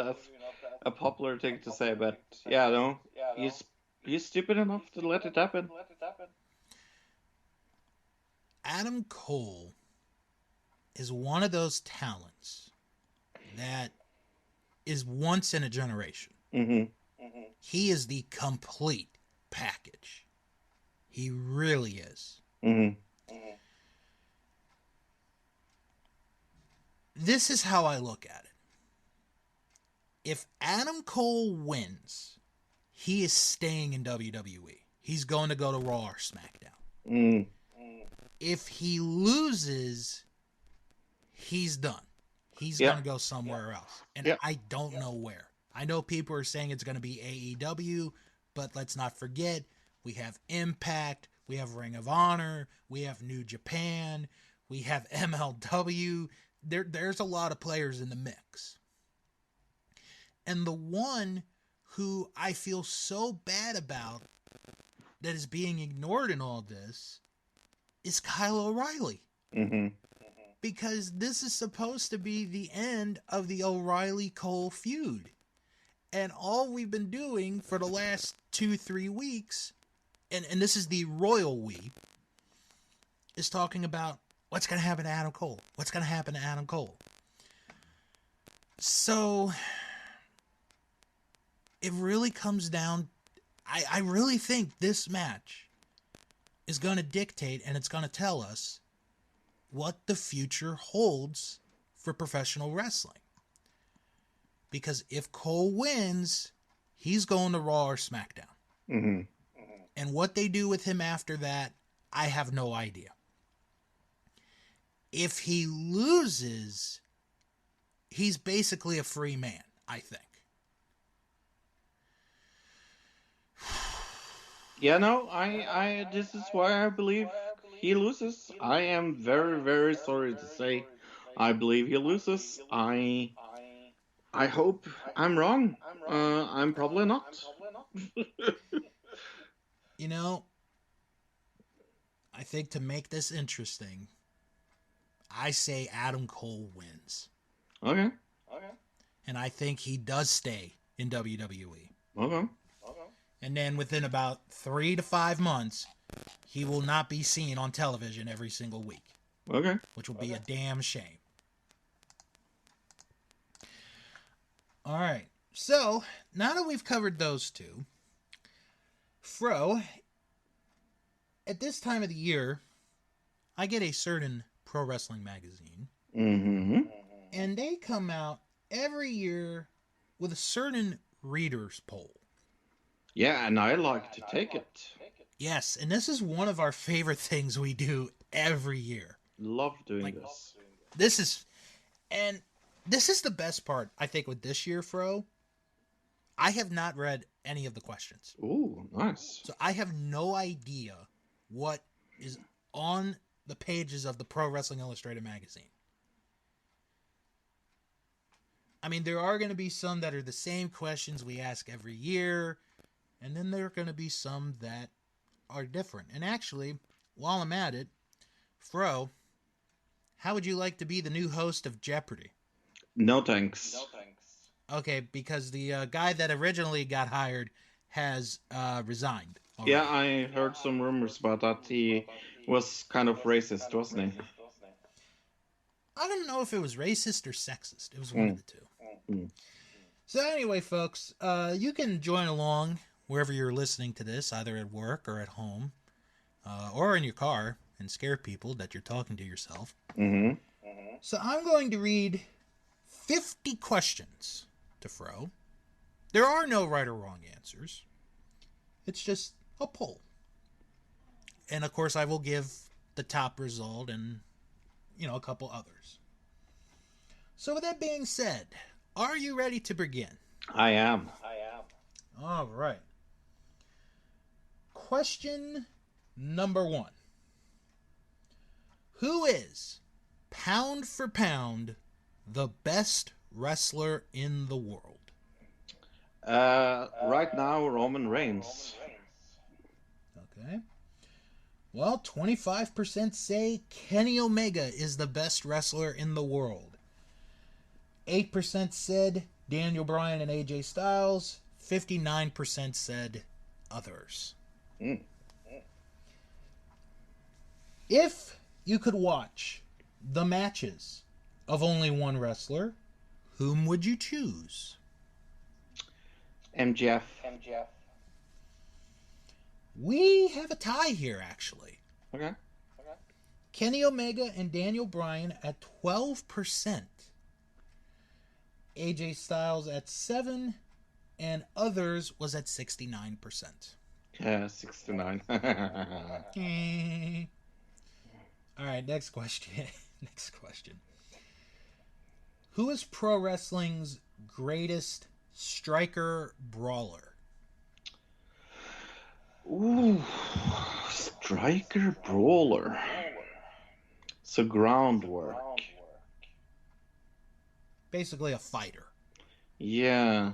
a popular thing to say, but yeah, no, he's stupid enough to let it happen. Adam Cole is one of those talents that is once in a generation. Mm-hmm. Mm-hmm. He is the complete package. He really is. Mm-hmm. Mm-hmm. This is how I look at it. If Adam Cole wins, he is staying in WWE. He's going to go to Raw or SmackDown. Mm. If he loses, he's done. He's going to go somewhere else. And I don't know where. I know people are saying it's going to be AEW, but let's not forget, we have Impact, we have Ring of Honor, we have New Japan, we have MLW. There's a lot of players in the mix. And the one who I feel so bad about that is being ignored in all this is Kyle O'Reilly. Mm-hmm. Because this is supposed to be the end of the O'Reilly-Cole feud. And all we've been doing for the last 2-3 weeks, and this is the royal we, is talking about what's going to happen to Adam Cole. What's going to happen to Adam Cole? So, it really comes down, I really think this match is going to dictate and it's going to tell us what the future holds for professional wrestling. Because if Cole wins, he's going to Raw or SmackDown. Mm-hmm. And what they do with him after that, I have no idea. If he loses, he's basically a free man, I think. Yeah, no, I this is why I believe he loses. I am very, very sorry to say I believe he loses. I hope I'm wrong. I'm probably not. I think to make this interesting, I say Adam Cole wins. Okay. And I think he does stay in WWE. Okay. And then within about 3 to 5 months, he will not be seen on television every single week. Okay. Which will be a damn shame. Alright, so now that we've covered those two, Fro, at this time of the year, I get a certain pro wrestling magazine. Mm-hmm. And they come out every year with a certain reader's poll. Yeah, and I like to take it. Yes, and this is one of our favorite things we do every year. Love doing this. This is the best part, I think, with this year, Fro. I have not read any of the questions. Ooh, nice. So I have no idea what is on the pages of the Pro Wrestling Illustrated magazine. I mean, there are going to be some that are the same questions we ask every year, and then there are going to be some that are different. And actually, while I'm at it, Fro, how would you like to be the new host of Jeopardy? No thanks. Okay, because the guy that originally got hired has resigned Yeah, already. I heard some rumors about that. He was kind of racist, wasn't he? I don't know if it was racist or sexist. It was one of Mm. the two. Mm. So anyway, folks, you can join along wherever you're listening to this, either at work or at home, or in your car, and scare people that you're talking to yourself. Mm-hmm. So I'm going to read 50 questions to Fro. There are no right or wrong answers. It's just a poll. And of course, I will give the top result and, a couple others. So with that being said, are you ready to begin? I am. All right. Question number 1. Who is, pound for pound, the best wrestler in the world? Right now, Roman Reigns. Okay. Well, 25% say Kenny Omega is the best wrestler in the world. 8% said Daniel Bryan and AJ Styles. 59% said others. Mm. If you could watch the matches of only one wrestler, whom would you choose? MJF. We have a tie here, actually. Okay. Kenny Omega and Daniel Bryan at 12%. AJ Styles at 7%. And others was at 69%. Yeah, 69. All right, next question. Who is pro wrestling's greatest striker brawler? Ooh, striker brawler. So groundwork. Basically a fighter. Yeah.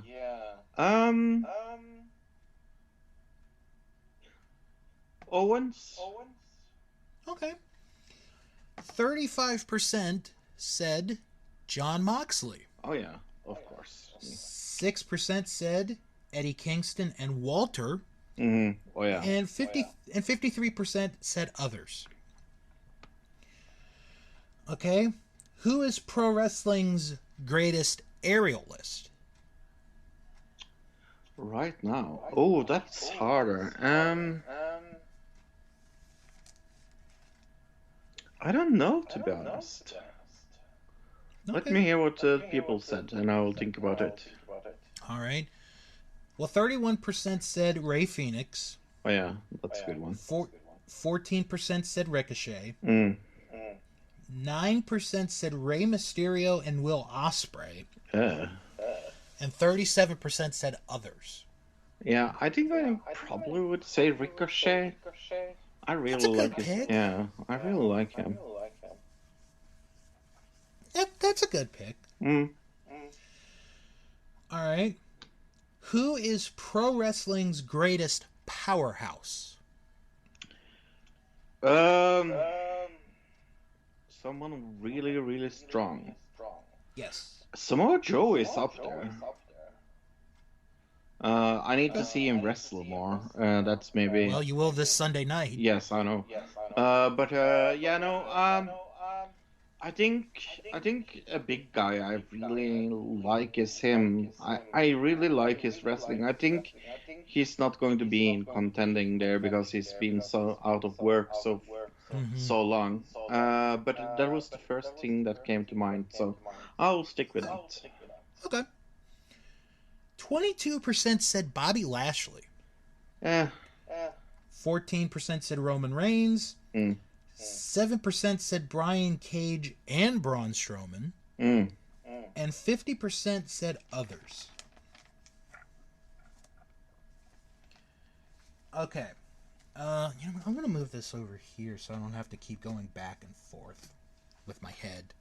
Owens. Okay. 35% said John Moxley. Oh yeah, of course. 6% said Eddie Kingston and Walter. Mm-hmm. Oh yeah. And 53% said others. Okay. Who is pro wrestling's greatest aerialist? Right now. Oh, that's harder. I don't know, to be honest. Okay. Let me hear what people said, and I will think about it. All right. Well, 31% said Ray Phoenix. Oh yeah, that's a good one. 14% said Ricochet. Mm. 9% said Rey Mysterio and Will Ospreay. And 37% said others. Yeah, I think I probably would say Ricochet. I really like pick. Yeah, I really like him. That's a good pick. Mm. All right. Who is pro wrestling's greatest powerhouse? Someone really, really strong. Yes. Samoa Joe is up there. I need to see him wrestle more. That's maybe. Well, you will this Sunday night. Yes, I know. I think a big guy I really like is him. I really like his wrestling. I think he's not going to be in contending there because he's been so out of work so long. But that was the first thing that came to mind, so I'll stick with that. Okay. 22% said Bobby Lashley. 14% said Roman Reigns. 7% said Brian Cage and Braun Strowman. And 50% said others. Okay. I'm going to move this over here so I don't have to keep going back and forth with my head.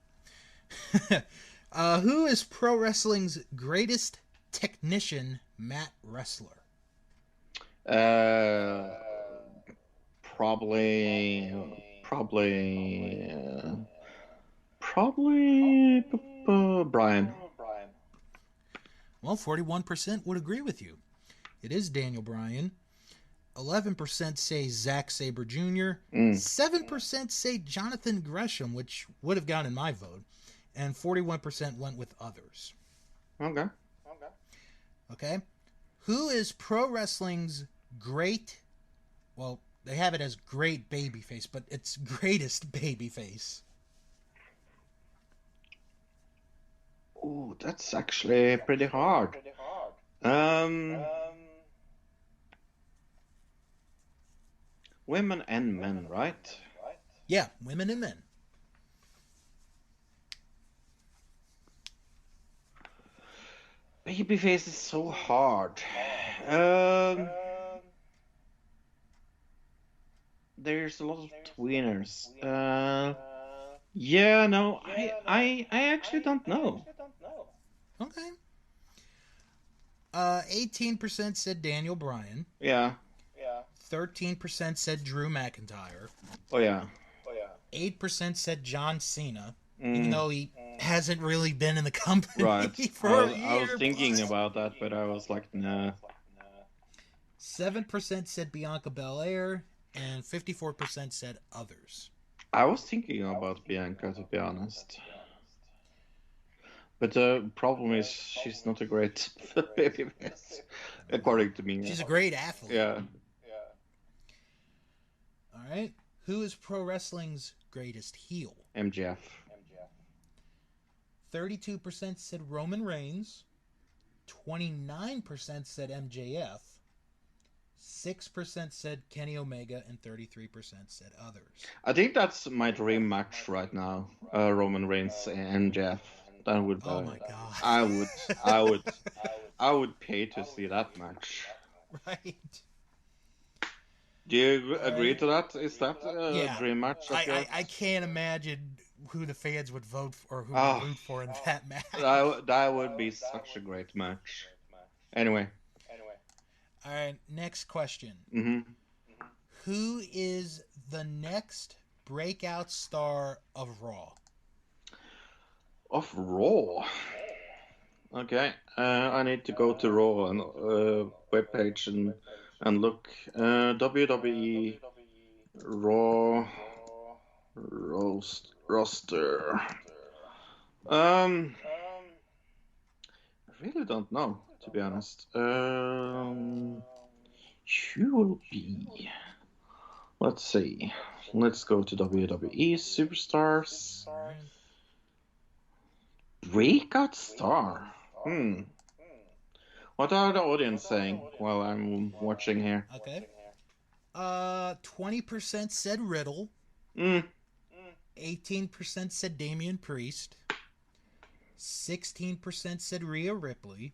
Who is pro wrestling's greatest technician, Matt Wrestler? Probably Brian. Well, 41% would agree with you. It is Daniel Bryan. 11% say Zack Sabre Jr., 7% say Jonathan Gresham, which would have gotten my vote, and 41% went with others. Okay. Okay? Who is pro wrestling's great, well, they have it as great babyface, but it's greatest babyface? Oh, that's actually pretty hard. Women and men, right? Yeah, women and men. Babyface is so hard. There's a lot of tweeners. Yeah, no, I actually don't know. Okay. 18% said Daniel Bryan. Yeah. 13% said Drew McIntyre. Oh yeah. 8% said John Cena, even though he hasn't really been in the company Right. for a I was year. thinking about that, but I was like, nah. 7% said Bianca Belair, and 54% said others. I was thinking about Bianca, to be honest. But the problem is she's not a great babyface, according to me. She's a great athlete. Yeah. All right. Who is pro wrestling's greatest heel? MJF. 32% said Roman Reigns. 29% said MJF. 6% said Kenny Omega, and 33% said others. I think that's my dream match right now. Roman Reigns and MJF. That would be. Oh my god! I would pay to see that match. Right. Do you agree to that? Is that a dream match? I can't imagine who the fans would vote for or who would root for in that match. That would be such a great match. Anyway. All right, next question. Mm-hmm. Who is the next breakout star of Raw? Of Raw? Okay, I need to go to Raw and webpage and look. WWE Raw roster. I really don't know, to be honest. Who will be? Let's see. Let's go to WWE Superstars. Breakout star. What are the audience saying while I'm watching here? Okay. 20% said Riddle. 18% said Damian Priest. 16% said Rhea Ripley.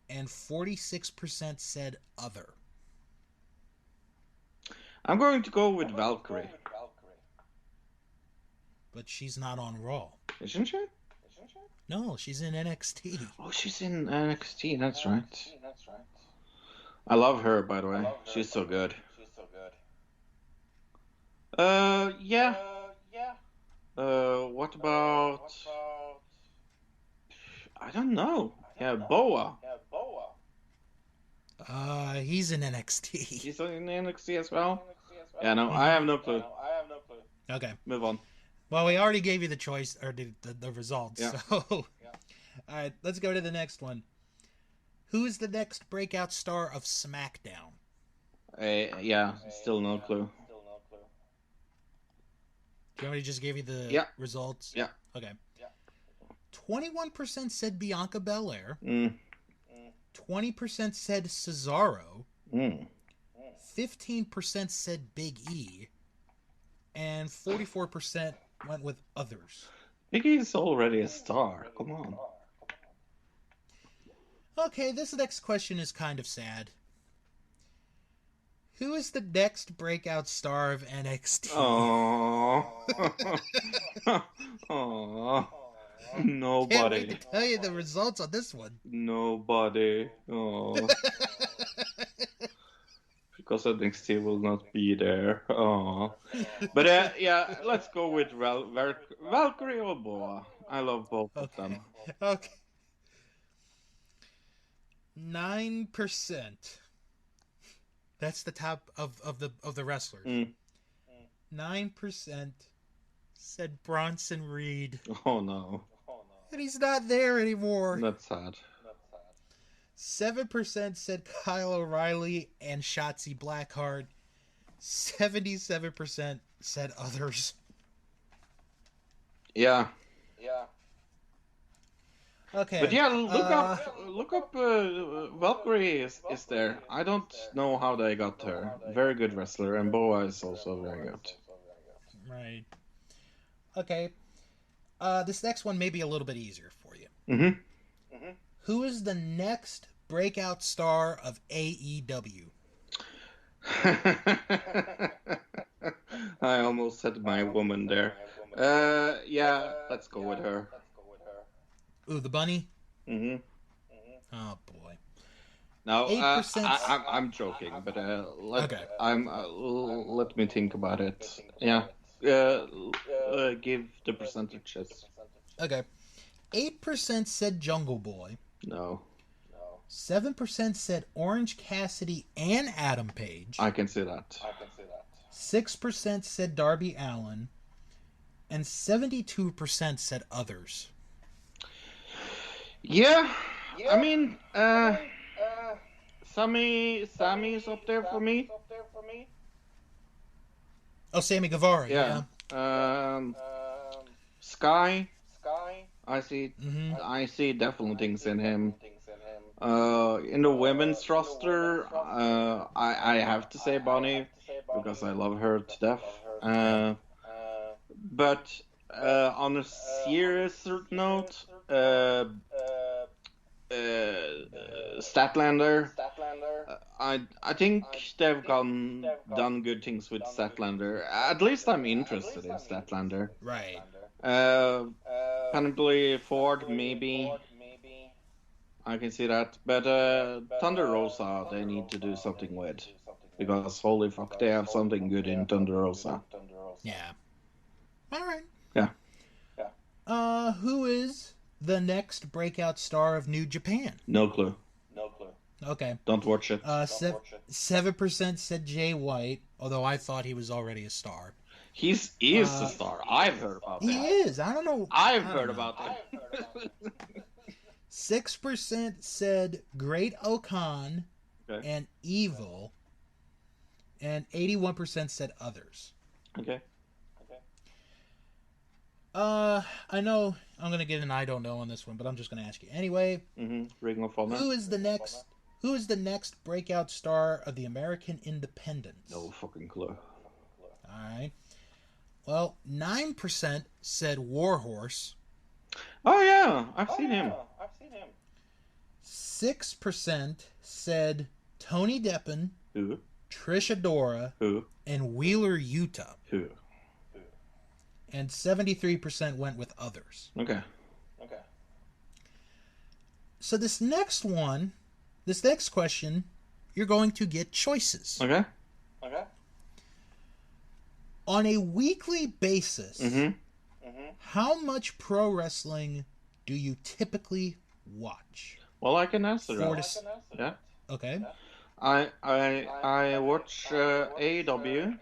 And 46% said other. I'm going to go with Valkyrie. But she's not on Raw. Isn't she? No, she's in NXT. Oh, she's in NXT, that's right. I love her, by the way. She's so good. Yeah. What about... I don't know. Yeah, Boa. He's in NXT. He's in NXT as well? Yeah, no, I have no clue. Okay. Move on. Well, we already gave you the choice, or the results. Yeah. So, all right, let's go to the next one. Who's the next breakout star of SmackDown? Yeah, still no clue. Do you want me to just give you the results? Yeah. Okay. 21% said Bianca Belair. 20% said Cesaro. 15% said Big E. And 44% went with others. Big E's already a star. Come on. Okay, this next question is kind of sad. Who is the next breakout star of NXT? Aww. Nobody. Can't wait to tell you the results on this one. Nobody. Oh. Because NXT will not be there. Oh. But yeah, let's go with Valkyrie or Boa. I love both of them. Okay. 9% That's the top of the wrestlers. Mm. 9% said Bronson Reed. Oh no, And he's not there anymore. that's sad. 7% said Kyle O'Reilly and Shotzi Blackheart. 77% said others. Yeah. Okay. But yeah, look up. Valkyrie is there. I don't know how they got her. Very good wrestler, and Boa is also very good. Right. Okay. This next one may be a little bit easier for you. Mm-hmm. Who is the next breakout star of AEW? I almost said my woman there. Yeah, let's go with her. Ooh, the bunny? Mm-hmm. Oh, boy. No, 8%. I'm joking, but Okay. let me think about it. Yeah, give the percentages. Okay. 8% said Jungle Boy. No, 7% said Orange Cassidy and Adam Page. I can see that. 6% said Darby Allin. And 72% said others. Yeah, I mean, Sammy's up there for me. Oh, Sammy Guevara. Yeah. Sky. I Mm-hmm. see definitely things in him. In the women's roster, I have to say Bonnie because I love her to death. But on a serious note, Statlander. I think they've done good things with Statlander. At least I'm interested in Statlander. Right. Penalty Ford, maybe. I can see that. But Thunder Rosa, they need to do something with. Because holy fuck, they have something good in Thunder Rosa. Yeah. All right. Yeah. Who is the next breakout star of New Japan? No clue. Okay. Don't watch it. 7% said Jay White, although I thought he was already a star. He is a star. I've heard about him. He is. I don't know. I've heard about him. 6% said Great Okan and Evil, and 81% said others. Okay. I know I'm gonna get an I don't know on this one, but I'm just gonna ask you anyway. Ring of Honor. Who is the next breakout star of the American Independents? No fucking clue. All right. Well, 9% said Warhorse. Oh yeah, I've seen him. 6% said Tony Deppen, Who? Trish Adora, Who? and Wheeler Yuta. Who? And 73% went with others. Okay. So this next question, you're going to get choices. Okay. On a weekly basis, how much pro wrestling do you typically watch? Well, I can answer that. Yeah. Okay. I watch AEW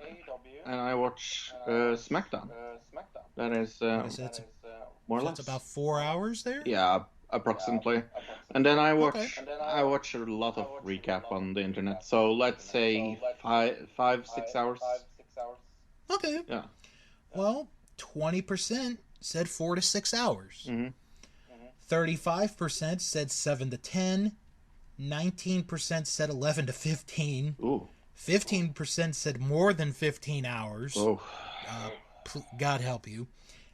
and I watch SmackDown. That is more or less. It's about 4 hours there? Yeah, approximately. And then I watch a lot of recap on the internet. So let's say 5-6 hours. Okay. Yeah. Well, 20% said 4 to 6 hours. 35% said 7 to 10. 19% said 11 to 15. Ooh. 15% said more than 15 hours. Oh. God help you.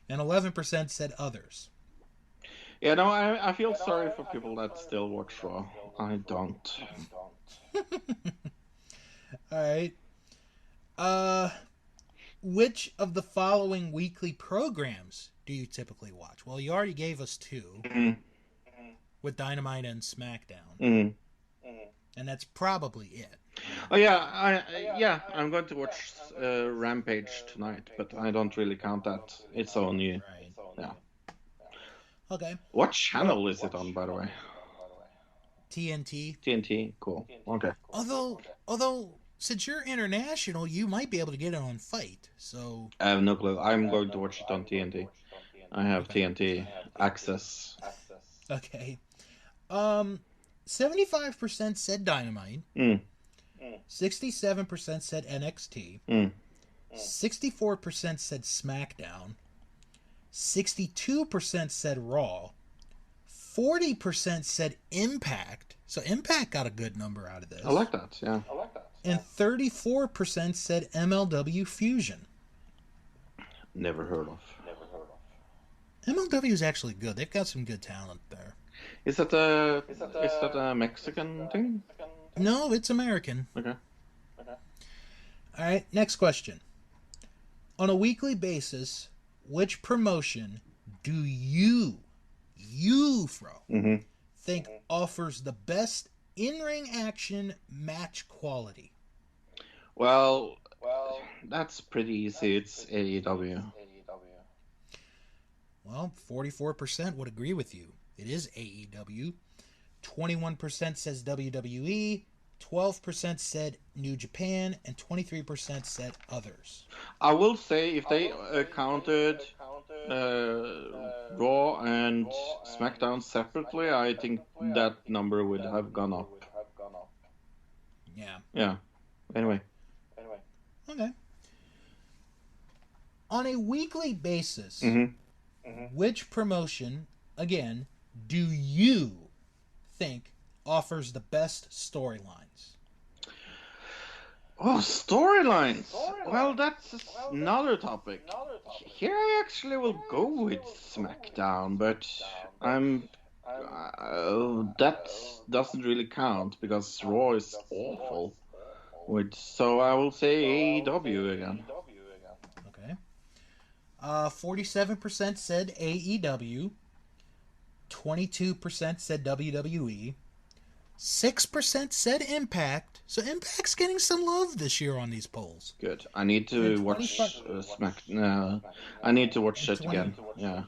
And 11% said others. Yeah, no, I feel sorry for people that still watch Raw. I don't. All right. Which of the following weekly programs do you typically watch? Well, you already gave us 2. With Dynamite and SmackDown. And that's probably it. Oh yeah, I'm going to watch Rampage tonight, but I don't really count that. It's on you. Right. Yeah. Okay. What channel is it on, by the way? TNT. TNT. Cool. Okay. Although since you're international, you might be able to get it on Fight. So I have no clue. I'm going to watch it on TNT. I have TNT access. okay. 75% said Dynamite. 67% said NXT. 64% said SmackDown. 62% said Raw. 40% said Impact. So Impact got a good number out of this. I like that, yeah. And 34% said MLW Fusion. Never heard of. MLW is actually good. They've got some good talent there. Is that a Mexican thing? No, it's American. Okay. All right, next question. On a weekly basis, which promotion do you, Fro, think offers the best in-ring action match quality? Well, that's pretty easy. It's AEW. Well, 44% would agree with you. It is AEW. 21% says WWE. 12% said New Japan, and 23% said others. I will say if they counted Raw and SmackDown separately, I think that number would have gone up. Yeah. Yeah. Anyway. Okay. On a weekly basis, which promotion, again, do you think offers the best storylines? Oh, storylines. Well, that's another topic. Here I actually will go with SmackDown, but that doesn't really count because Raw is awful. So I will say AEW again. Okay. 47% said AEW. 22% said WWE. 6% said Impact. So Impact's getting some love this year on these polls. Good. I need to watch I need to watch it again. Yeah.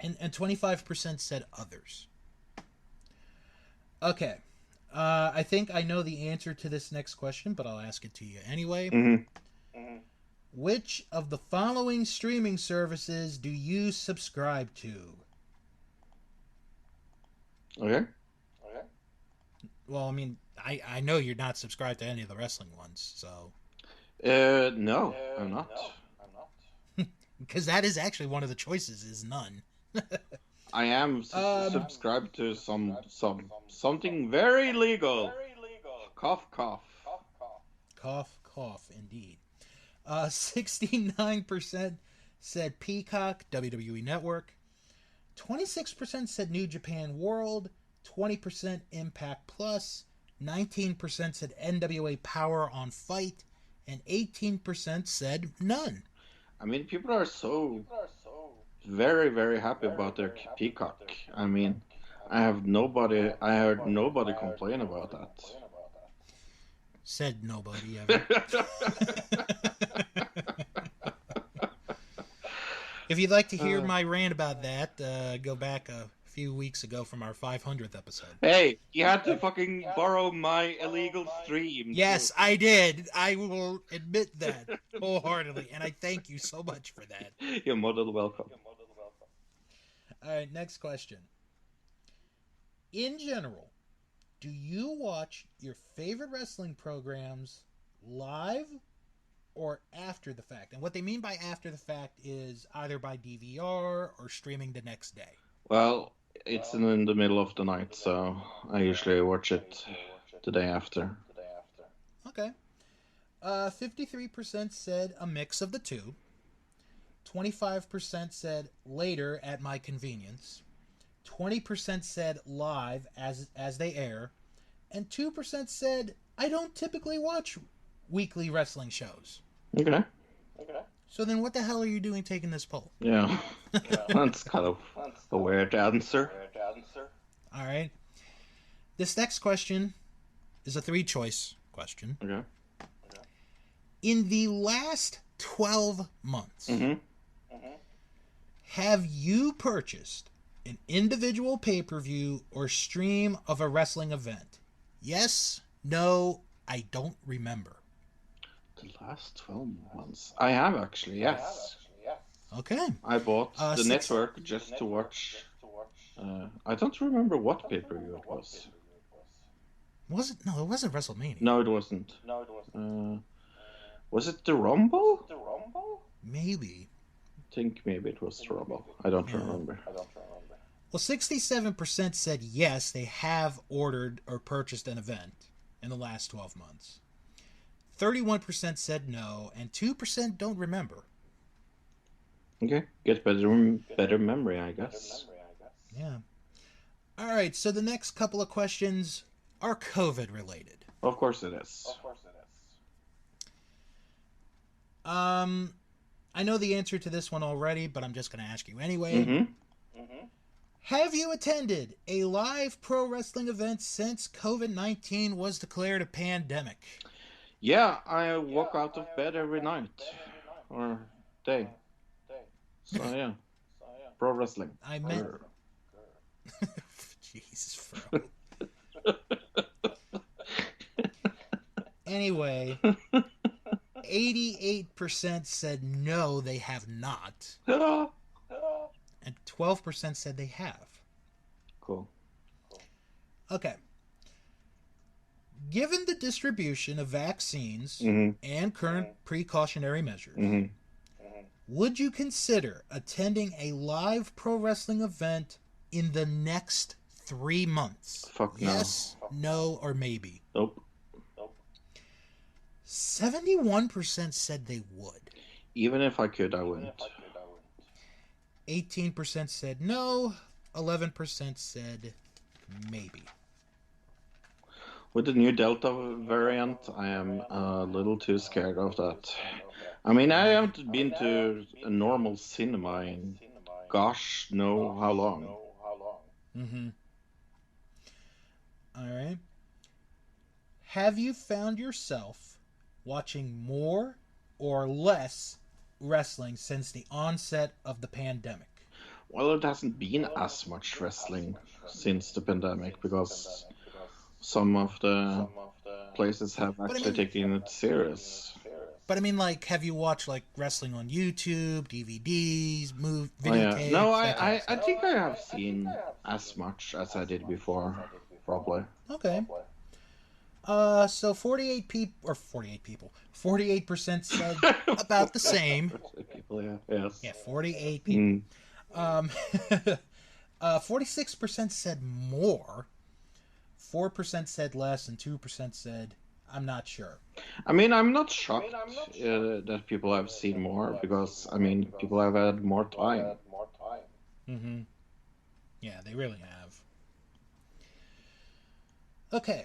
And 25% said others. Okay. I think I know the answer to this next question, but I'll ask it to you anyway. Which of the following streaming services do you subscribe to? Okay. Well, I mean, I know you're not subscribed to any of the wrestling ones, so... No, I'm not. Because that is actually one of the choices, is none. I am subscribed to something very legal. Cough, cough. Cough, cough, indeed. 69% said Peacock, WWE Network. 26% said New Japan World. 20% Impact Plus. 19% said NWA Power on Fight. And 18% said none. I mean, people are so very, very happy about their Peacock. I mean, I heard nobody complain about that. Said nobody ever. If you'd like to hear my rant about that, go back a few weeks ago from our 500th episode. Hey, you had to fucking borrow my illegal stream. Yes, I did. I will admit that wholeheartedly, and I thank you so much for that. You're more than welcome. All right, next question. In general, do you watch your favorite wrestling programs live or after the fact? And what they mean by after the fact is either by DVR or streaming the next day. Well, it's in the middle of the night, so I usually watch it the day after. Okay. 53% said a mix of the two. 25% said later at my convenience. 20% said live as they air. And 2% said I don't typically watch weekly wrestling shows. Okay. So then what the hell are you doing taking this poll? Yeah. That's kind of a weird answer. All right. This next question is a 3-choice question. Okay. In the last 12 months, have you purchased an individual pay-per-view or stream of a wrestling event? Yes, no, I don't remember. The last 12 months. I have actually, yes. Okay. I bought the network just to watch. I don't remember what pay-per-view it was. Was it? No, it wasn't WrestleMania. No, it wasn't. Was it the Rumble? Maybe. I think maybe it was the Rumble. I don't remember. Well, 67% said yes, they have ordered or purchased an event in the last 12 months. 31% said no, and 2% don't remember. Okay, get better memory, I guess. Yeah. All right, so the next couple of questions are COVID related. Of course it is. I know the answer to this one already, but I'm just going to ask you anyway. Have you attended a live pro wrestling event since COVID-19 was declared a pandemic? Yeah, I walk out of bed every night or day. So yeah, pro wrestling. I meant. Jesus, bro. Anyway, 88% said no, they have not. And 12% said they have. Cool. Okay. Given the distribution of vaccines and current precautionary measures, would you consider attending a live pro wrestling event in the next 3 months? Fuck no. Yes, no, or maybe? Nope. 71% said they would. Even if I could, I wouldn't. 18% said no. 11% said maybe. With the new Delta variant, I am a little too scared of that. I mean, I haven't been to a normal cinema in gosh know how long. All right. Have you found yourself watching more or less wrestling since the onset of the pandemic? Well, it hasn't been as much wrestling since the pandemic because some of the places have actually taken it serious. But I mean, like, have you watched like wrestling on YouTube, DVDs, videotapes? No, I think I have seen as much as I did before, probably. Okay. So 48% said about the same. People, yeah, yes. Yeah, 48 people. 46% said more. 4% said less, and 2% said, I'm not sure. I mean, I'm not shocked that people have seen more because, I mean, people have had more time. Yeah, they really have. Okay.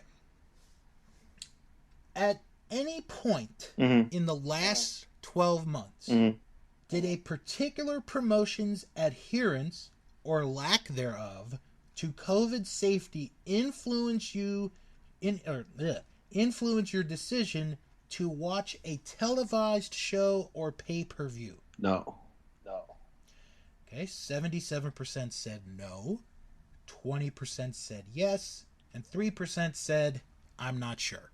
At any point in the last 12 months, did a particular promotion's adherence or lack thereof to COVID safety influence your decision to watch a televised show or pay-per-view? No. Okay, 77% said no, 20% said yes, and 3% said, I'm not sure.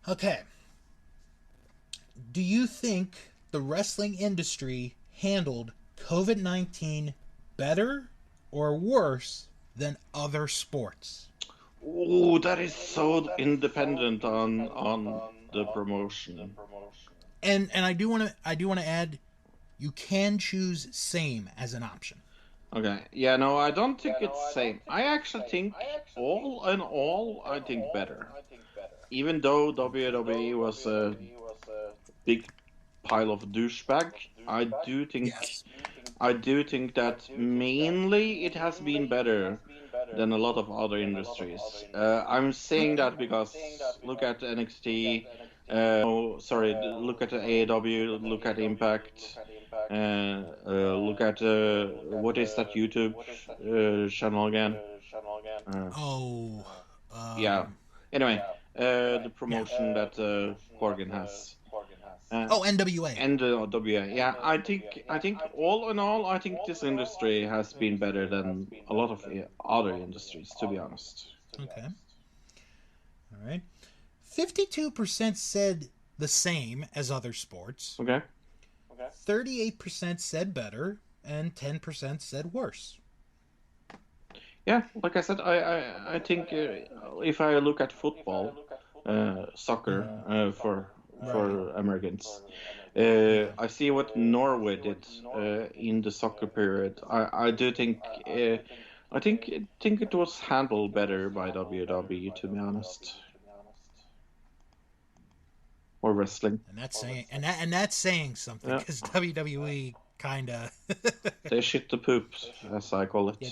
Okay. Do you think the wrestling industry handled COVID-19 better or worse than other sports? Oh, that is so independent on the promotion. And I do want to add, you can choose same as an option. Okay. Yeah, no, I don't think it's same. I actually think all in all, I think better. Even though WWE was a big pile of douchebag, I do think that mainly it has been better than a lot of other industries. I'm saying that because look at NXT, look at the AEW, look at Impact, look at what is that YouTube channel again? Yeah. Anyway, the promotion that Corgan has. NWA. NWA. Yeah, I think all in all, I think this industry has been better than a lot of other industries, to be honest. Okay. All right. 52% said the same as other sports. Okay. 38% said better, and 10% said worse. Yeah, like I said, I think if I look at football, soccer for Americans, I see what Norway did in the soccer period. I do think think it was handled better by WWE, to be honest, or wrestling. And that's saying something, Yeah, because WWE kind of they shit the poop, as I call it. yeah,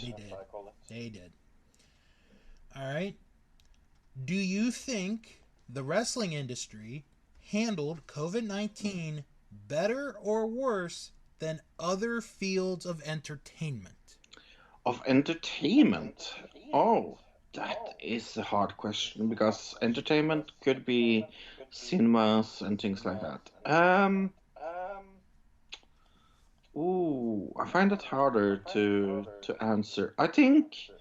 they did. All right. Do you think the wrestling industry handled COVID-19 better or worse than other fields of entertainment? Of entertainment? Oh, that is a hard question because entertainment could be cinemas and things like that. I find it harder to answer. I think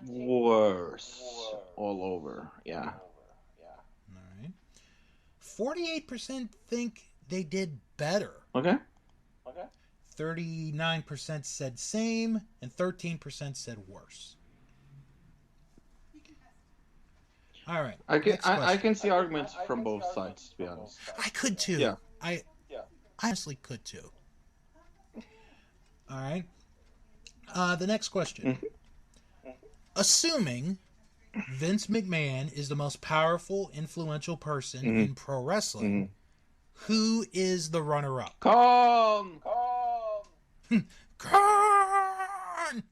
worse all over. Yeah. All right. 48% think they did better. Okay. 39% said same, and 13% said worse. All right. I can see arguments from both sides, to be honest. I could too. Yeah. I honestly could too. All right. The next question. Assuming Vince McMahon is the most powerful, influential person in pro wrestling, who is the runner-up? Khan! Khan!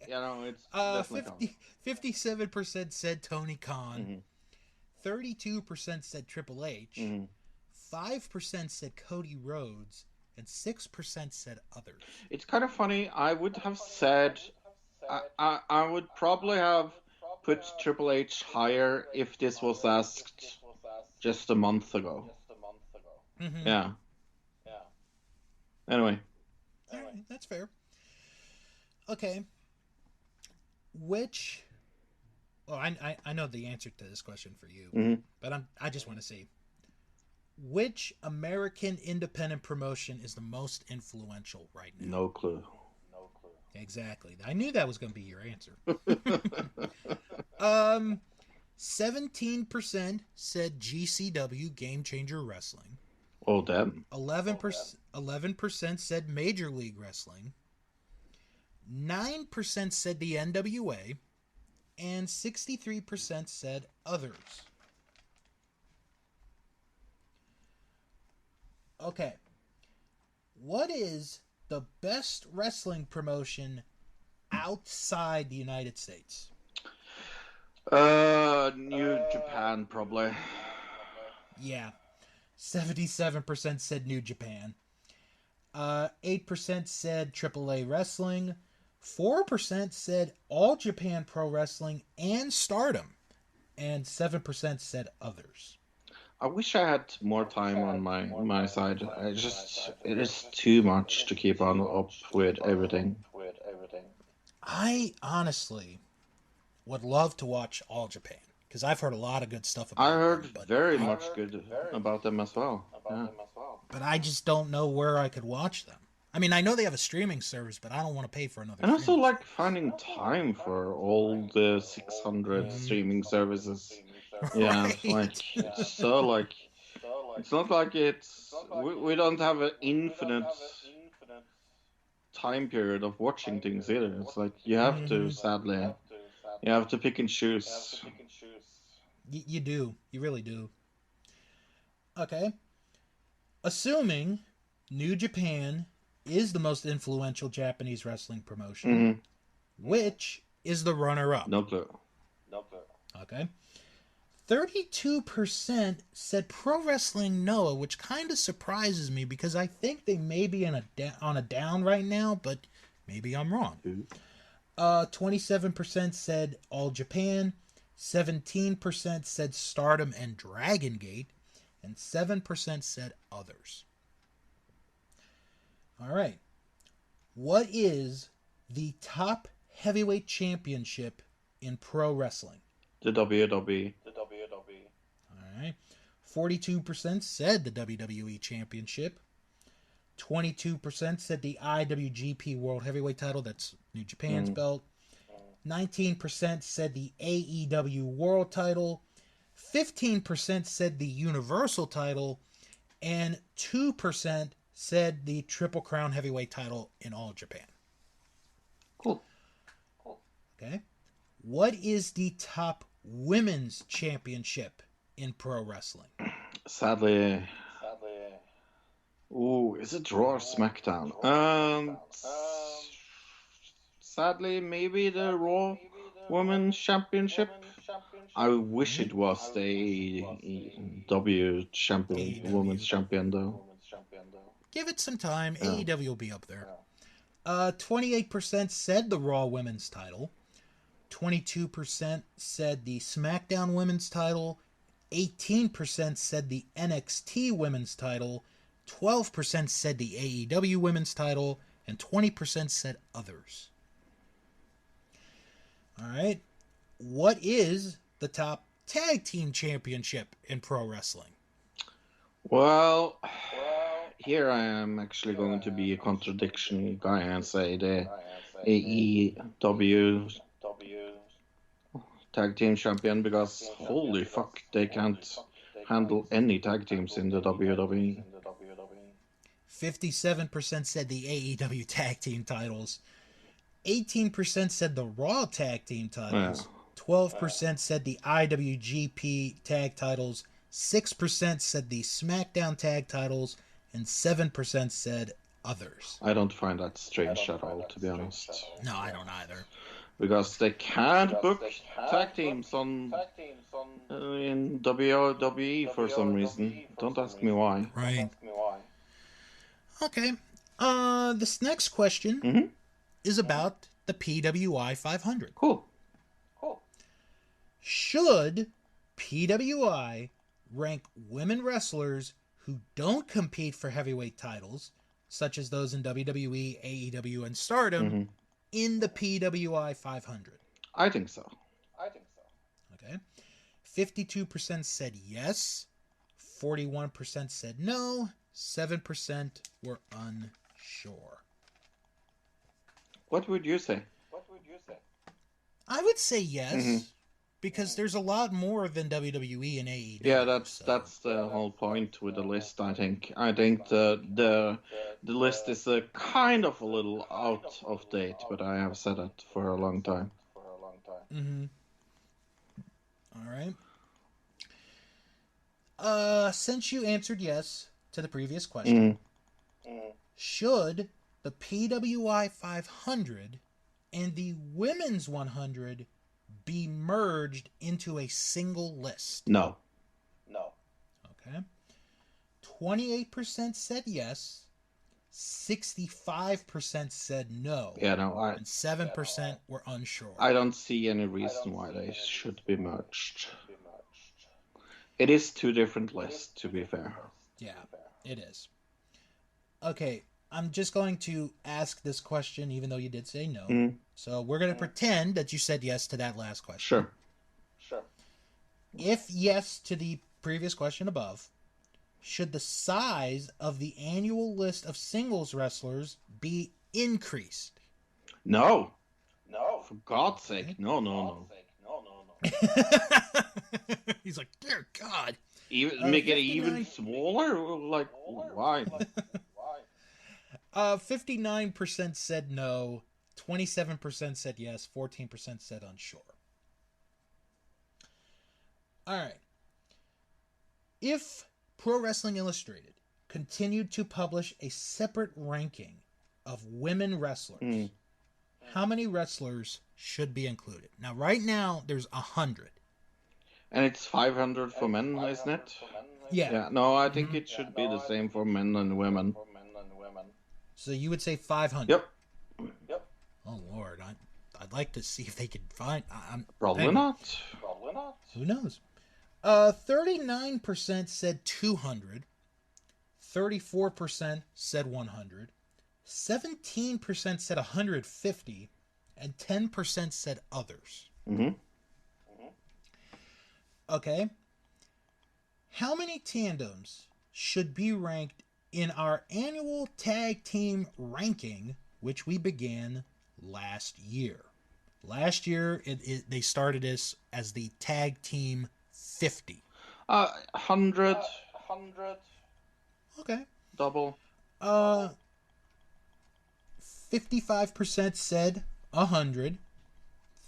Yeah, no, it's definitely 57% said Tony Khan. 32% said Triple H. 5% said Cody Rhodes. And 6% said others. It's kind of funny. I would have said I would probably have put Triple H higher if this was asked just a month ago. Mm-hmm. Yeah. Anyway. All right, that's fair. Okay. Which? Well, I know the answer to this question for you, but I just want to see which American independent promotion is the most influential right now. No clue. Exactly. I knew that was going to be your answer. 17% said GCW, Game Changer Wrestling. Oh, damn. 11% said Major League Wrestling. 9% said the NWA. And 63% said others. Okay. What is the best wrestling promotion outside the United States? New Japan, probably. Yeah. 77% said New Japan. 8% said AAA Wrestling. 4% said All Japan Pro Wrestling and Stardom. And 7% said others. I wish I had more time on my side. It is too much to keep on up with everything. I honestly would love to watch All Japan because I've heard a lot of good stuff about I heard them. very much good about them as well. Yeah. But I just don't know where I could watch them. I mean, I know they have a streaming service, but I don't want to pay for another. And also, like, finding time for all the 600 streaming services. Yeah, Right. like, it's so, like, it's not like we don't have an infinite time period of watching things either. It's like, you have to, sadly, you have to pick and choose. You do. You really do. Okay. Assuming New Japan is the most influential Japanese wrestling promotion, which is the runner-up? No clue. Okay. 32% said Pro Wrestling Noah, which kind of surprises me because I think they may be on a down right now, but maybe I'm wrong. 27% said All Japan, 17% said Stardom and Dragon Gate, and 7% said others. All right. What is the top heavyweight championship in pro wrestling? The WWE. right. 42% said the WWE Championship. 22% said the IWGP World Heavyweight title. That's New Japan's belt. 19% said the AEW World title. 15% said the Universal title. And 2% said the Triple Crown Heavyweight title in All Japan. Cool. Okay. What is the top women's championship in pro wrestling? Sadly. Ooh, is it Raw or SmackDown? Sadly, maybe the Raw Women's Championship. I wish it was the W champion, AEW. Women's Champion, though. Give it some time. AEW will be up there. 28% said the Raw Women's title. 22% said the SmackDown Women's title. 18% said the NXT Women's title. 12% said the AEW Women's title. And 20% said others. All right. What is the top tag team championship in pro wrestling? Well, here I am actually going to be a contradiction guy and say the AEW tag team champion, because holy fuck, they can't handle any tag teams in the WWE. 57% said the AEW tag team titles. 18% said the Raw tag team titles. 12% said the IWGP tag titles. 6% said the SmackDown tag titles. And 7% said others. I don't find that strange at all, to be honest. No, I don't either. Because they can't book tag teams in WWE for some reason. Don't ask me why. Right. Okay. This next question is about the PWI 500. Cool. Should PWI rank women wrestlers who don't compete for heavyweight titles, such as those in WWE, AEW, and Stardom, in the PWI 500? I think so. Okay. 52% said yes. 41% said no. 7% were unsure. What would you say? I would say yes, because there's a lot more than WWE and AEW. Yeah, that's the whole point with the list. I think the list is a kind of a little out of date, but I have said it for a long time. All right. Since you answered yes to the previous question, should the PWI 500 and the Women's 100 be merged into a single list? No. Okay. 28% said yes. 65% said no. Yeah, no. And 7% were unsure. I don't see any reason why they should be merged. It is two different lists, to be fair. Yeah, it is. Okay, I'm just going to ask this question, even though you did say no. So we're going to pretend that you said yes to that last question. Sure. If yes to the previous question above, should the size of the annual list of singles wrestlers be increased? No. For God's sake, no. He's like, dear God. Make it even smaller? Like, why? 59% said no, 27% said yes, 14% said unsure. All right. If Pro Wrestling Illustrated continued to publish a separate ranking of women wrestlers, how many wrestlers should be included? Now, right now, there's 100. And it's 500 for men, isn't it? Yeah. No, I think it should be the same for men and women. So you would say 500? Yep. Oh, Lord. I'd like to see if they could find... Probably not. Who knows? 39% said 200. 34% said 100. 17% said 150. And 10% said others. Okay. How many tandems should be ranked in our annual tag team ranking, which we began last year? Last year, they started this as the Tag Team 50. 100. Okay. Double. 55% said 100.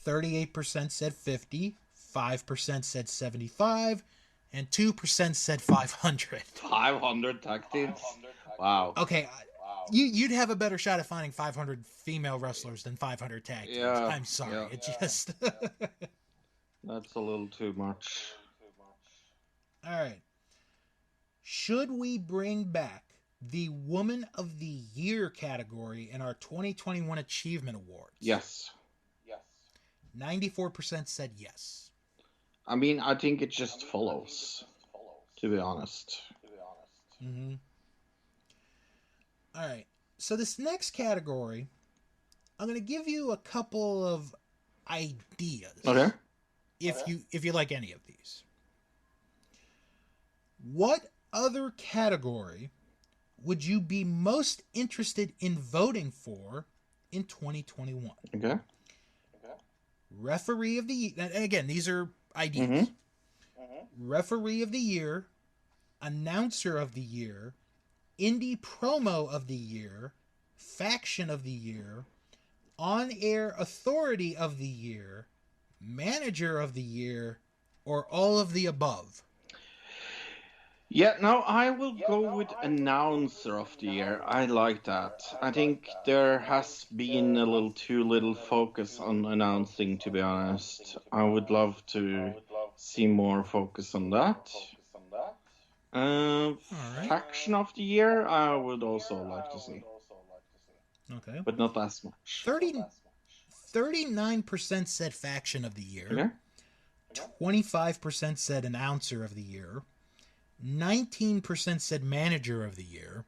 38% said 50. 5% said 75. And 2% said 500. 500 tag teams? Wow. Okay. You'd have a better shot at finding 500 female wrestlers than 500 tag teams. Yeah, I'm sorry. yeah. It just... That's a little too much. All right. Should we bring back the Woman of the Year category in our 2021 Achievement Awards? Yes. 94% said yes. I mean, I think it just follows, to be honest. Mm-hmm. All right. So this next category, I'm going to give you a couple of ideas. Okay. If you like any of these. What other category would you be most interested in voting for in 2021? Okay. Referee of the Year. And again, these are ideas. Referee of the Year, Announcer of the Year, Indie Promo of the Year, Faction of the Year, On-Air Authority of the Year, Manager of the Year, or all of the above? Yeah, no, I will go with Announcer of the Year. I like that. I think there has been a little too little focus on announcing, to be honest. I would love to see more focus on that. Faction of the Year, I would also like to see. Okay. But not as much. 39% said Faction of the Year. Okay. 25% said Announcer of the Year. 19% said Manager of the Year.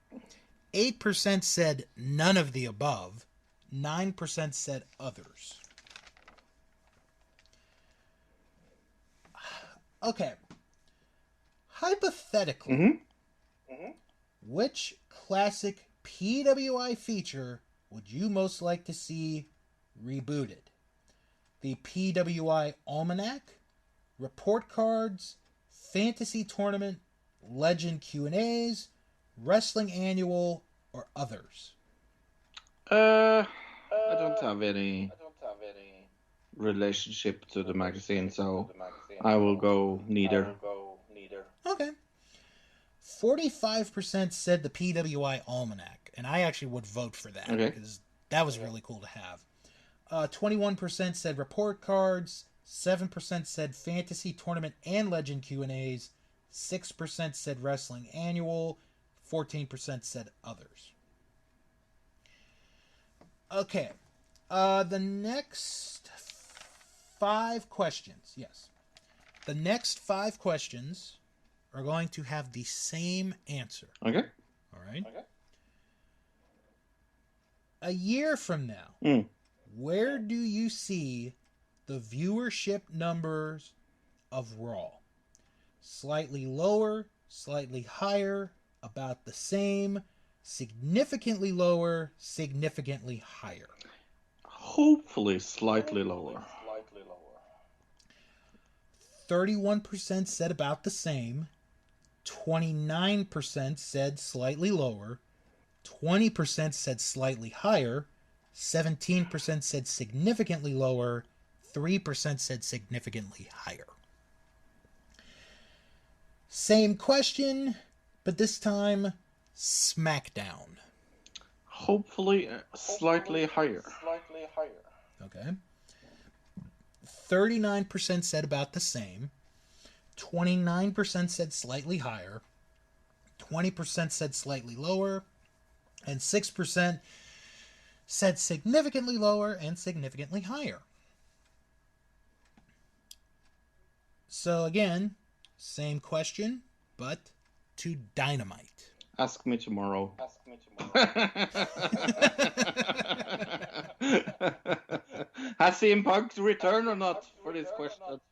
8% said none of the above. 9% said others. Okay. Hypothetically, which classic PWI feature would you most like to see rebooted? The PWI Almanac, Report Cards, Fantasy Tournament, Legend Q&As, Wrestling Annual, or others? I don't have any relationship to the magazine, so I will go neither. Okay. 45% said the PWI Almanac, and I actually would vote for that because that was really cool to have. 21% said Report Cards, 7% said Fantasy Tournament and Legend Q&As, 6% said Wrestling Annual, 14% said others. Okay. The next 5 questions, yes. The next 5 questions are going to have the same answer. Okay. All right? A year from now, where do you see the viewership numbers of Raw? Slightly lower, slightly higher, about the same, significantly lower, significantly higher? Hopefully slightly lower. 31% said about the same, 29% said slightly lower, 20% said slightly higher, 17% said significantly lower, 3% said significantly higher. Same question, but this time, SmackDown. Hopefully slightly higher. Okay. 39% said about the same, 29% said slightly higher, 20% said slightly lower, and 6% said significantly lower and significantly higher. So again, same question, but to Dynamite. Ask me tomorrow. Has CM Punk returned or not for this question?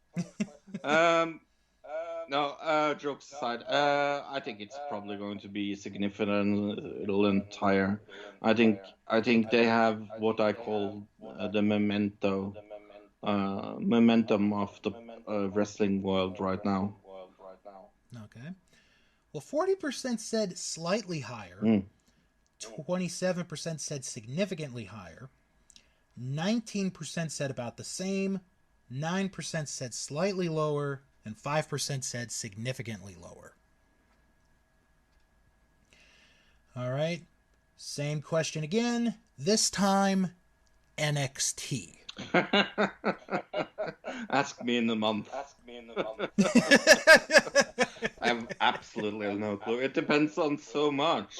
No, jokes aside, I think it's probably going to be significantly higher. I think they have what I call the momentum of the wrestling world right now. Okay. Well, 40% said slightly higher. Mm. 27% said significantly higher. 19% said about the same. 9% said slightly lower. And 5% said significantly lower. All right. Same question again. This time, NXT. Ask me in a month. I have absolutely no clue. It depends on so much.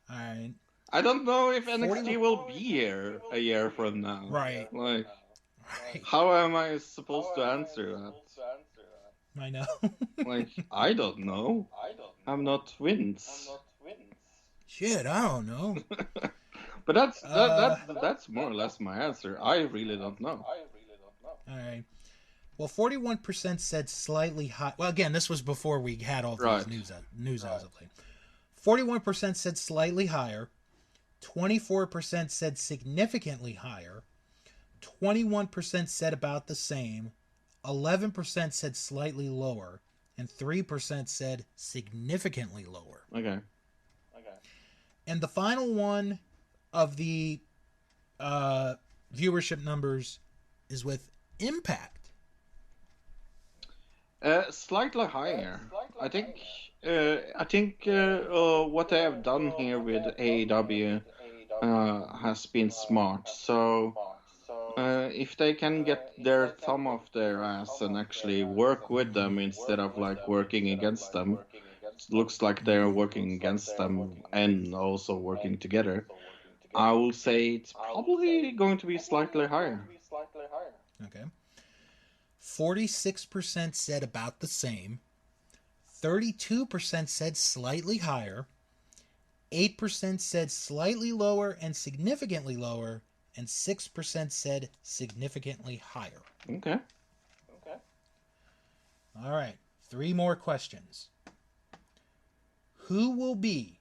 All right. I don't know if NXT will be here a year from now. Right. Like, Right. how am I supposed to answer that? I know. Like, I don't know. I'm not Vince. Shit, I don't know. But that's more or less my answer. I really don't know. All right. Well, 41% said slightly high. Well, again, this was before we had all these news as of late. 41% said slightly higher. 24% said significantly higher. 21% said about the same. 11% said slightly lower. And 3% said significantly lower. Okay. And the final one of the viewership numbers is with Impact. Slightly higher. I think what they have done here with AEW has been smart. So if they can get their thumb off their ass and actually work with them instead of like working against them, it looks like they're working against them and also working together. I will say it's probably going to be slightly higher. Okay. 46% said about the same. 32% said slightly higher. 8% said slightly lower and significantly lower. And 6% said significantly higher. Okay. All right. 3 more questions. Who will be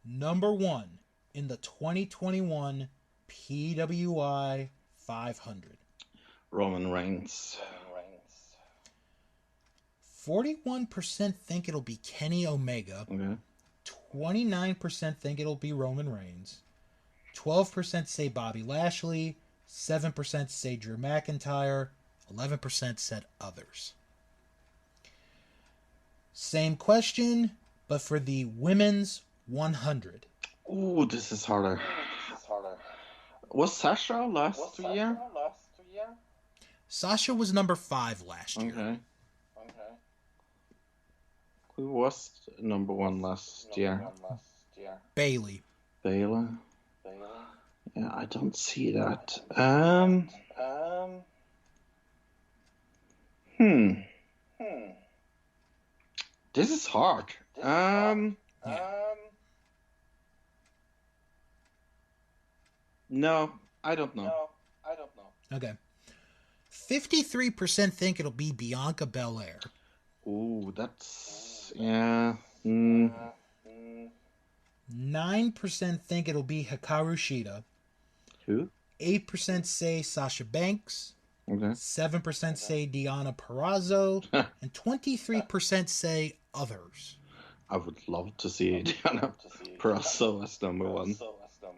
number 1 in the 2021 PWI 500? Roman Reigns. 41% think it'll be Kenny Omega. Okay. 29% think it'll be Roman Reigns. 12% say Bobby Lashley. 7% say Drew McIntyre. 11% said others. Same question, but for the women's 100. Ooh, this is harder. Was Sasha last year? Sasha was number 5 last year. Okay. Who was number 1 last year? Bayley. Baylor. Yeah, I don't see that. This is hard. No, I don't know. Okay. 53% think it'll be Bianca Belair. Ooh, that's... yeah. 9% think it'll be Hikaru Shida. Who? 8% say Sasha Banks. Okay. 7% say Deonna Purrazzo. And 23% say others. I would love to see Deonna Purrazzo as number 1.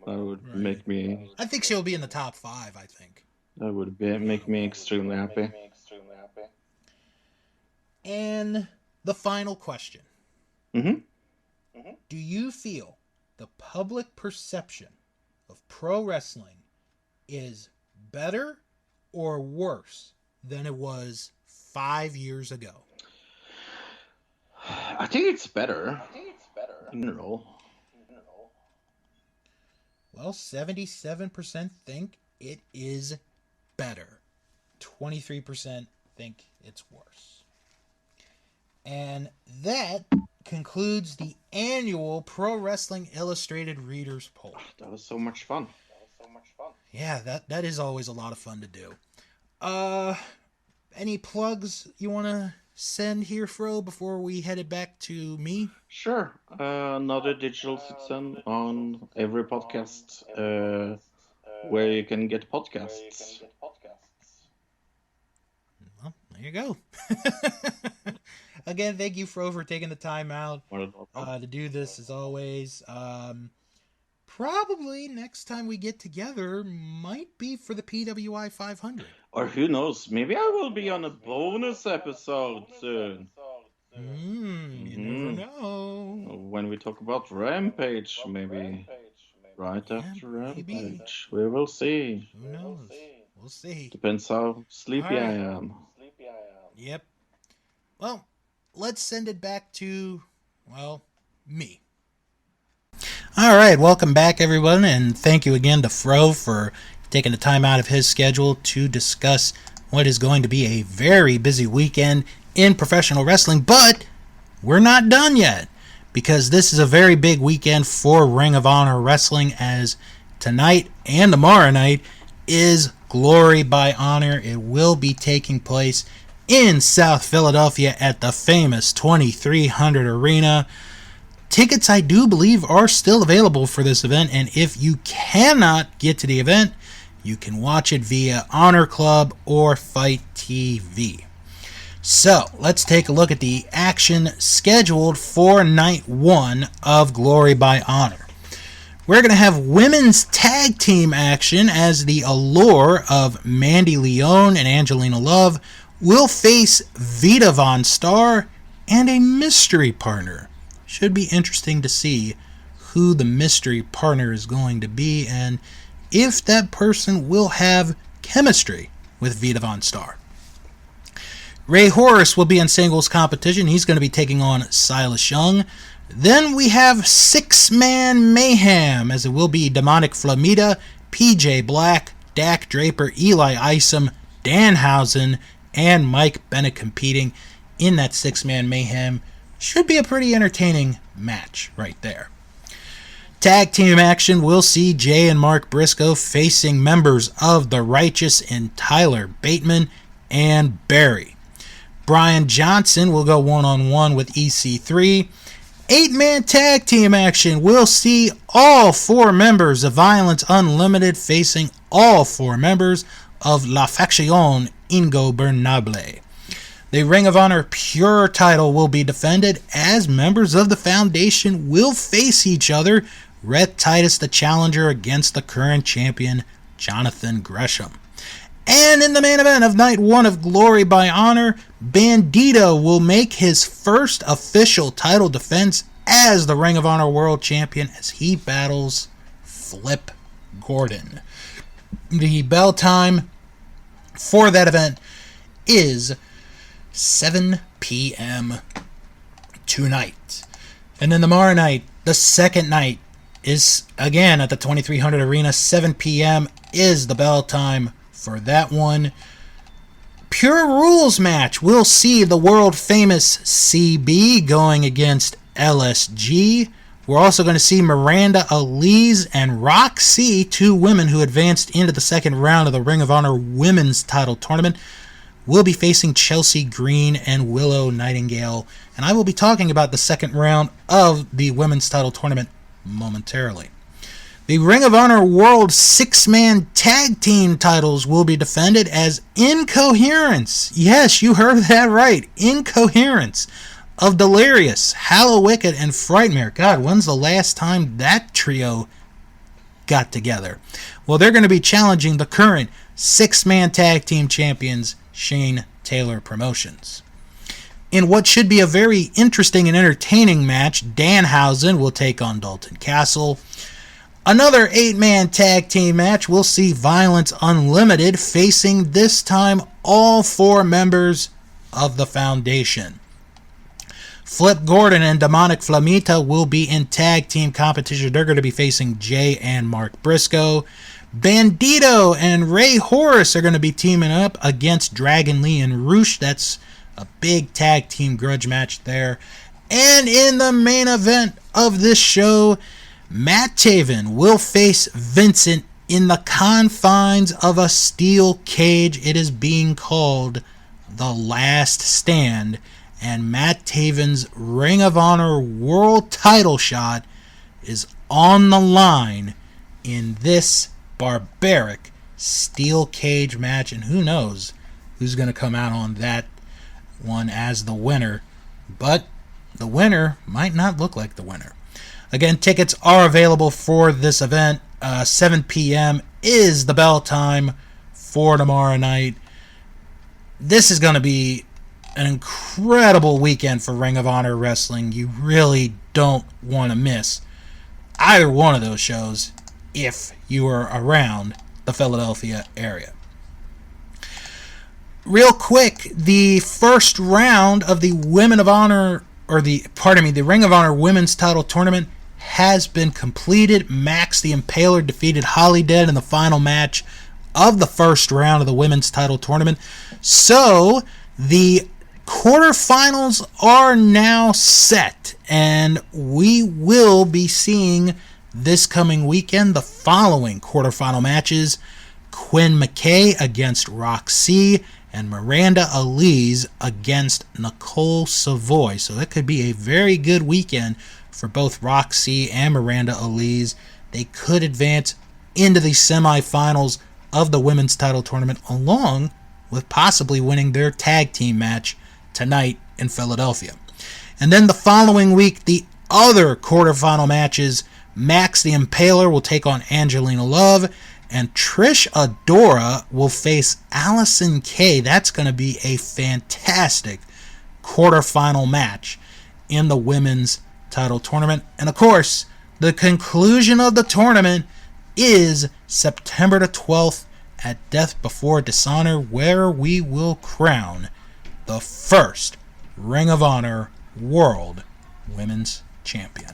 That would make me... I think she'll be in the top 5, I think. That would make me extremely happy. And the final question. Do you feel the public perception of pro wrestling is better or worse than it was 5 years ago? I think it's better. In general. Well, 77% think it is better. 23% think it's worse. And that concludes the annual Pro Wrestling Illustrated Readers Poll. That was so much fun. Yeah, that is always a lot of fun to do. any plugs you want to send here, Fro, before we headed back to me? Sure. Another digital citizen on every podcast where you can get podcasts. Well, there you go. Again, thank you, Fro, for taking the time out to do this, as always. Probably next time we get together might be for the PWI 500. Or who knows, maybe I will be on a bonus episode soon. You never know. When we talk about Rampage, maybe. Right after Rampage. We will see. Who knows? We'll see. Depends how sleepy I am. Yep. Well, let's send it back to, well, me. All right, welcome back, everyone, and thank you again to Fro for taking the time out of his schedule to discuss what is going to be a very busy weekend in professional wrestling. But we're not done yet, because this is a very big weekend for Ring of Honor Wrestling, as tonight and tomorrow night is Glory by Honor. It will be taking place in South Philadelphia at the famous 2300 Arena. Tickets, I do believe, are still available for this event, and if you cannot get to the event, you can watch it via Honor Club or Fight TV. So, let's take a look at the action scheduled for Night 1 of Glory by Honor. We're going to have women's tag team action, as the Allure of Mandy Leon and Angelina Love will face Vita Von Star and a mystery partner. Should be interesting to see who the mystery partner is going to be and if that person will have chemistry with Vita Von Star. Ray Horace will be in singles competition. He's going to be taking on Silas Young. Then we have six-man mayhem, as it will be Demonic Flamita, PJ Black, Dak Draper, Eli Isom, Danhausen, and Mike Bennett competing in that six-man mayhem. Should be a pretty entertaining match right there. Tag team action will see Jay and Mark Briscoe facing members of The Righteous in Tyler Bateman and Barry. Brian Johnson will go one-on-one with EC3. 8-man tag team action will see all 4 members of Violence Unlimited facing all 4 members of La Faction Ingobernable. The Ring of Honor Pure title will be defended, as members of the Foundation will face each other. Rhett Titus, the challenger, against the current champion, Jonathan Gresham. And in the main event of Night 1 of Glory by Honor, Bandito will make his first official title defense as the Ring of Honor World Champion, as he battles Flip Gordon. The bell time for that event is 7 p.m. tonight. And then tomorrow night, the second night, is again at the 2300 Arena. 7 p.m. is the bell time for that one. Pure Rules match. We'll see the world famous CB going against LSG. We're also going to see Miranda Elise and Roxy, 2 women who advanced into the second round of the Ring of Honor Women's Title Tournament, will be facing Chelsea Green and Willow Nightingale. And I will be talking about the second round of the Women's Title Tournament momentarily. The Ring of Honor World 6-man Tag Team titles will be defended as Incoherence. Yes, you heard that right. Incoherence of Delirious, Hallowicked, and Frightmare. God, when's the last time that trio got together? Well, they're going to be challenging the current 6-man Tag Team champions, Shane Taylor Promotions. In what should be a very interesting and entertaining match, Danhausen will take on Dalton Castle. Another 8-man tag team match will see Violence Unlimited facing, this time, all 4 members of the Foundation. Flip Gordon and Demonic Flamita will be in tag team competition. They're going to be facing Jay and Mark Briscoe. Bandito and Ray Horace are going to be teaming up against Dragon Lee and Roosh. That's a big tag team grudge match there. And in the main event of this show, Matt Taven will face Vincent in the confines of a steel cage. It is being called the last stand, and Matt Taven's Ring of Honor World title shot is on the line in this barbaric steel cage match, and who knows who's going to come out on that one as the winner, but the winner might not look like the winner. Again, tickets are available for this event. 7 p.m. is the bell time for tomorrow night. This is going to be an incredible weekend for Ring of Honor Wrestling. You really don't want to miss either one of those shows if you are around the Philadelphia area. Real quick, the first round of the Ring of Honor Women's Title Tournament has been completed. Max the Impaler defeated Holidead in the final match of the first round of the Women's Title Tournament. So, the quarterfinals are now set, and we will be seeing this coming weekend the following quarterfinal matches: Quinn McKay against Roxy, and Miranda Elise against Nicole Savoy. So that could be a very good weekend for both Roxy and Miranda Elise. They could advance into the semifinals of the women's title tournament, along with possibly winning their tag team match tonight in Philadelphia. And then the following week, the other quarterfinal matches: Max the Impaler will take on Angelina Love, and Trish Adora will face Allison Kay. That's going to be a fantastic quarterfinal match in the women's title tournament. And of course, the conclusion of the tournament is September the 12th at Death Before Dishonor, where we will crown the first Ring of Honor World Women's Champion.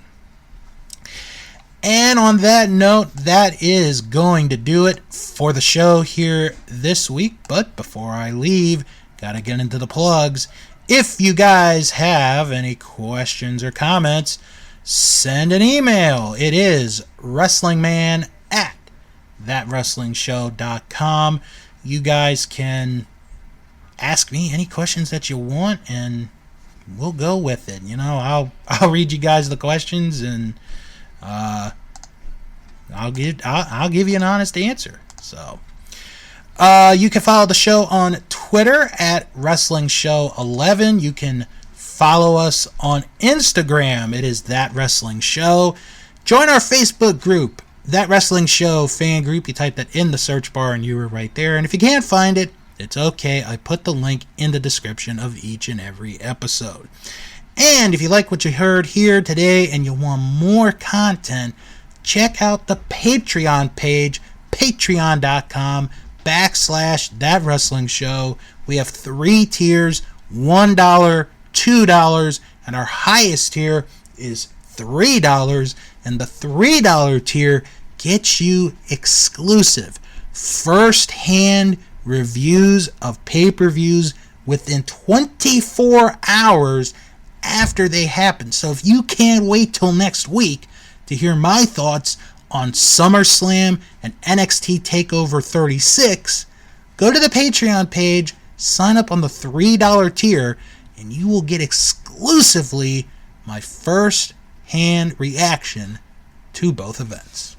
And on that note, that is going to do it for the show here this week. But before I leave, gotta get into the plugs. If you guys have any questions or comments, send an email. It is wrestlingman@thatwrestlingshow.com. You guys can ask me any questions that you want, and we'll go with it. You know, I'll read you guys the questions, and I'll give you an honest answer. So you can follow the show on Twitter at WrestlingShow11. You can follow us on Instagram. It is That Wrestling Show. Join our Facebook group, That Wrestling Show fan group. You type that in the search bar and you are right there. And if you can't find it, it's okay. I put the link in the description of each and every episode. And if you like what you heard here today and you want more content, check out the Patreon page, patreon.com/That Wrestling Show. We have 3 tiers, $1, $2, and our highest tier is $3. And the $3 tier gets you exclusive first-hand reviews of pay-per-views within 24 hours after they happen. So if you can't wait till next week to hear my thoughts on SummerSlam and NXT Takeover 36, go to the Patreon page, sign up on the $3 tier, and you will get exclusively my first-hand reaction to both events.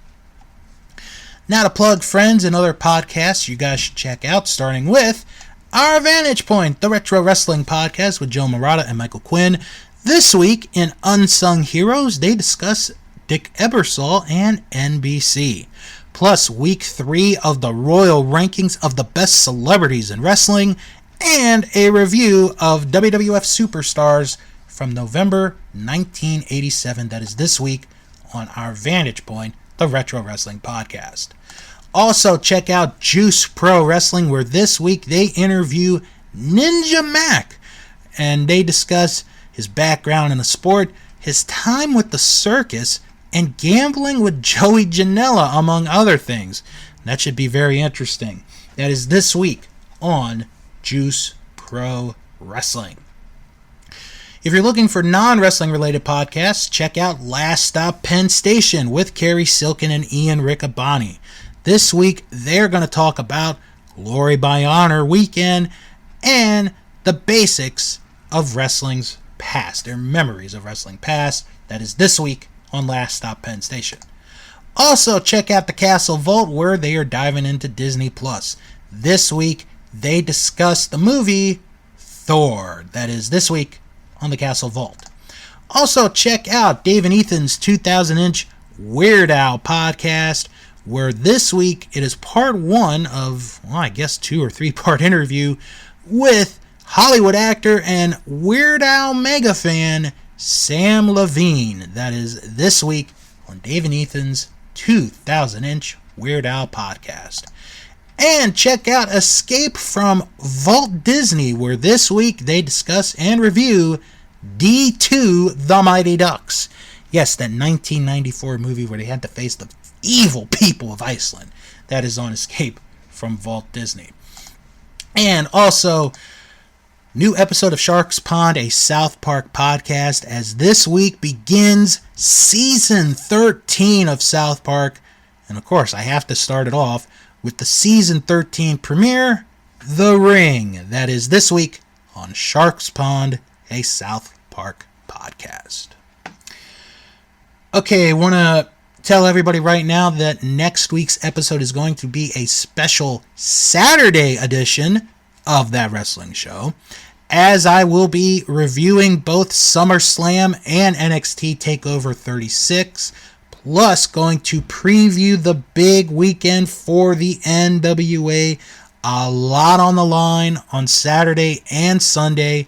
Now to plug friends and other podcasts you guys should check out, starting with Our Vantage Point, the Retro Wrestling Podcast with Joe Murata and Michael Quinn. This week in Unsung Heroes, they discuss Dick Ebersol and NBC. Plus, Week 3 of the Royal Rankings of the Best Celebrities in Wrestling, and a review of WWF Superstars from November 1987. That is this week on Our Vantage Point, the Retro Wrestling Podcast. Also, check out Juice Pro Wrestling, where this week they interview Ninja Mac, and they discuss his background in the sport, his time with the circus, and gambling with Joey Janela, among other things. That should be very interesting. That is this week on Juice Pro Wrestling. If you're looking for non-wrestling related podcasts, check out Last Stop Penn Station with Carrie Silken and Ian Riccaboni. This week, they're going to talk about Glory by Honor weekend and the basics of wrestling's past, their memories of wrestling past. That is this week on Last Stop Penn Station. Also, check out the Castle Vault, where they are diving into Disney+. This week, they discuss the movie Thor. That is this week on the Castle Vault. Also, check out Dave and Ethan's 2000-inch Weird Al podcast, where this week it is part one of, well, I guess 2 or 3 part interview with Hollywood actor and Weird Al mega fan Sam Levine. That is this week on Dave and Ethan's 2000-inch Weird Al podcast. And check out Escape from Walt Disney, where this week they discuss and review D2 The Mighty Ducks. Yes, that 1994 movie where they had to face the evil people of Iceland. That is on Escape from Walt Disney. And also, new episode of Sharks Pond, a South Park podcast, as this week begins season 13 of South Park. And of course, I have to start it off with the season 13 premiere, The Ring. That is this week on Sharks Pond, a South Park podcast. Okay, I want to tell everybody right now that next week's episode is going to be a special Saturday edition of That Wrestling Show, as I will be reviewing both Summerslam and NXT Takeover 36, plus going to preview the big weekend for the NWA. A lot on the line on Saturday and Sunday.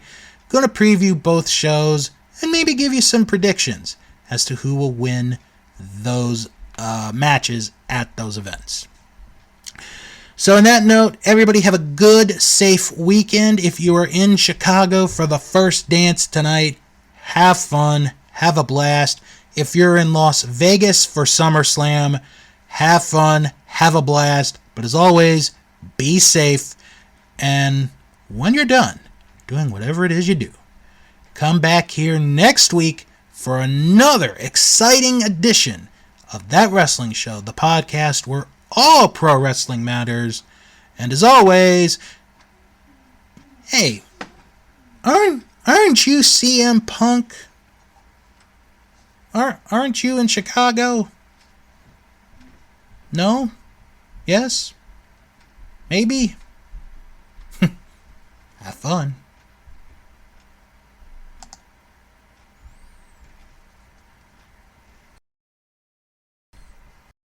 Going to preview both shows and maybe give you some predictions as to who will win those matches at those events. So on that note, everybody have a good, safe weekend. If you are in Chicago for the first dance tonight, have fun, have a blast. If you're in Las Vegas for SummerSlam, have fun, have a blast. But as always, be safe. And when you're done doing whatever it is you do, come back here next week for another exciting edition of That Wrestling Show, the podcast where all pro wrestling matters. And as always, hey, aren't you CM Punk? Aren't you in Chicago? No? Yes? Maybe? Have fun.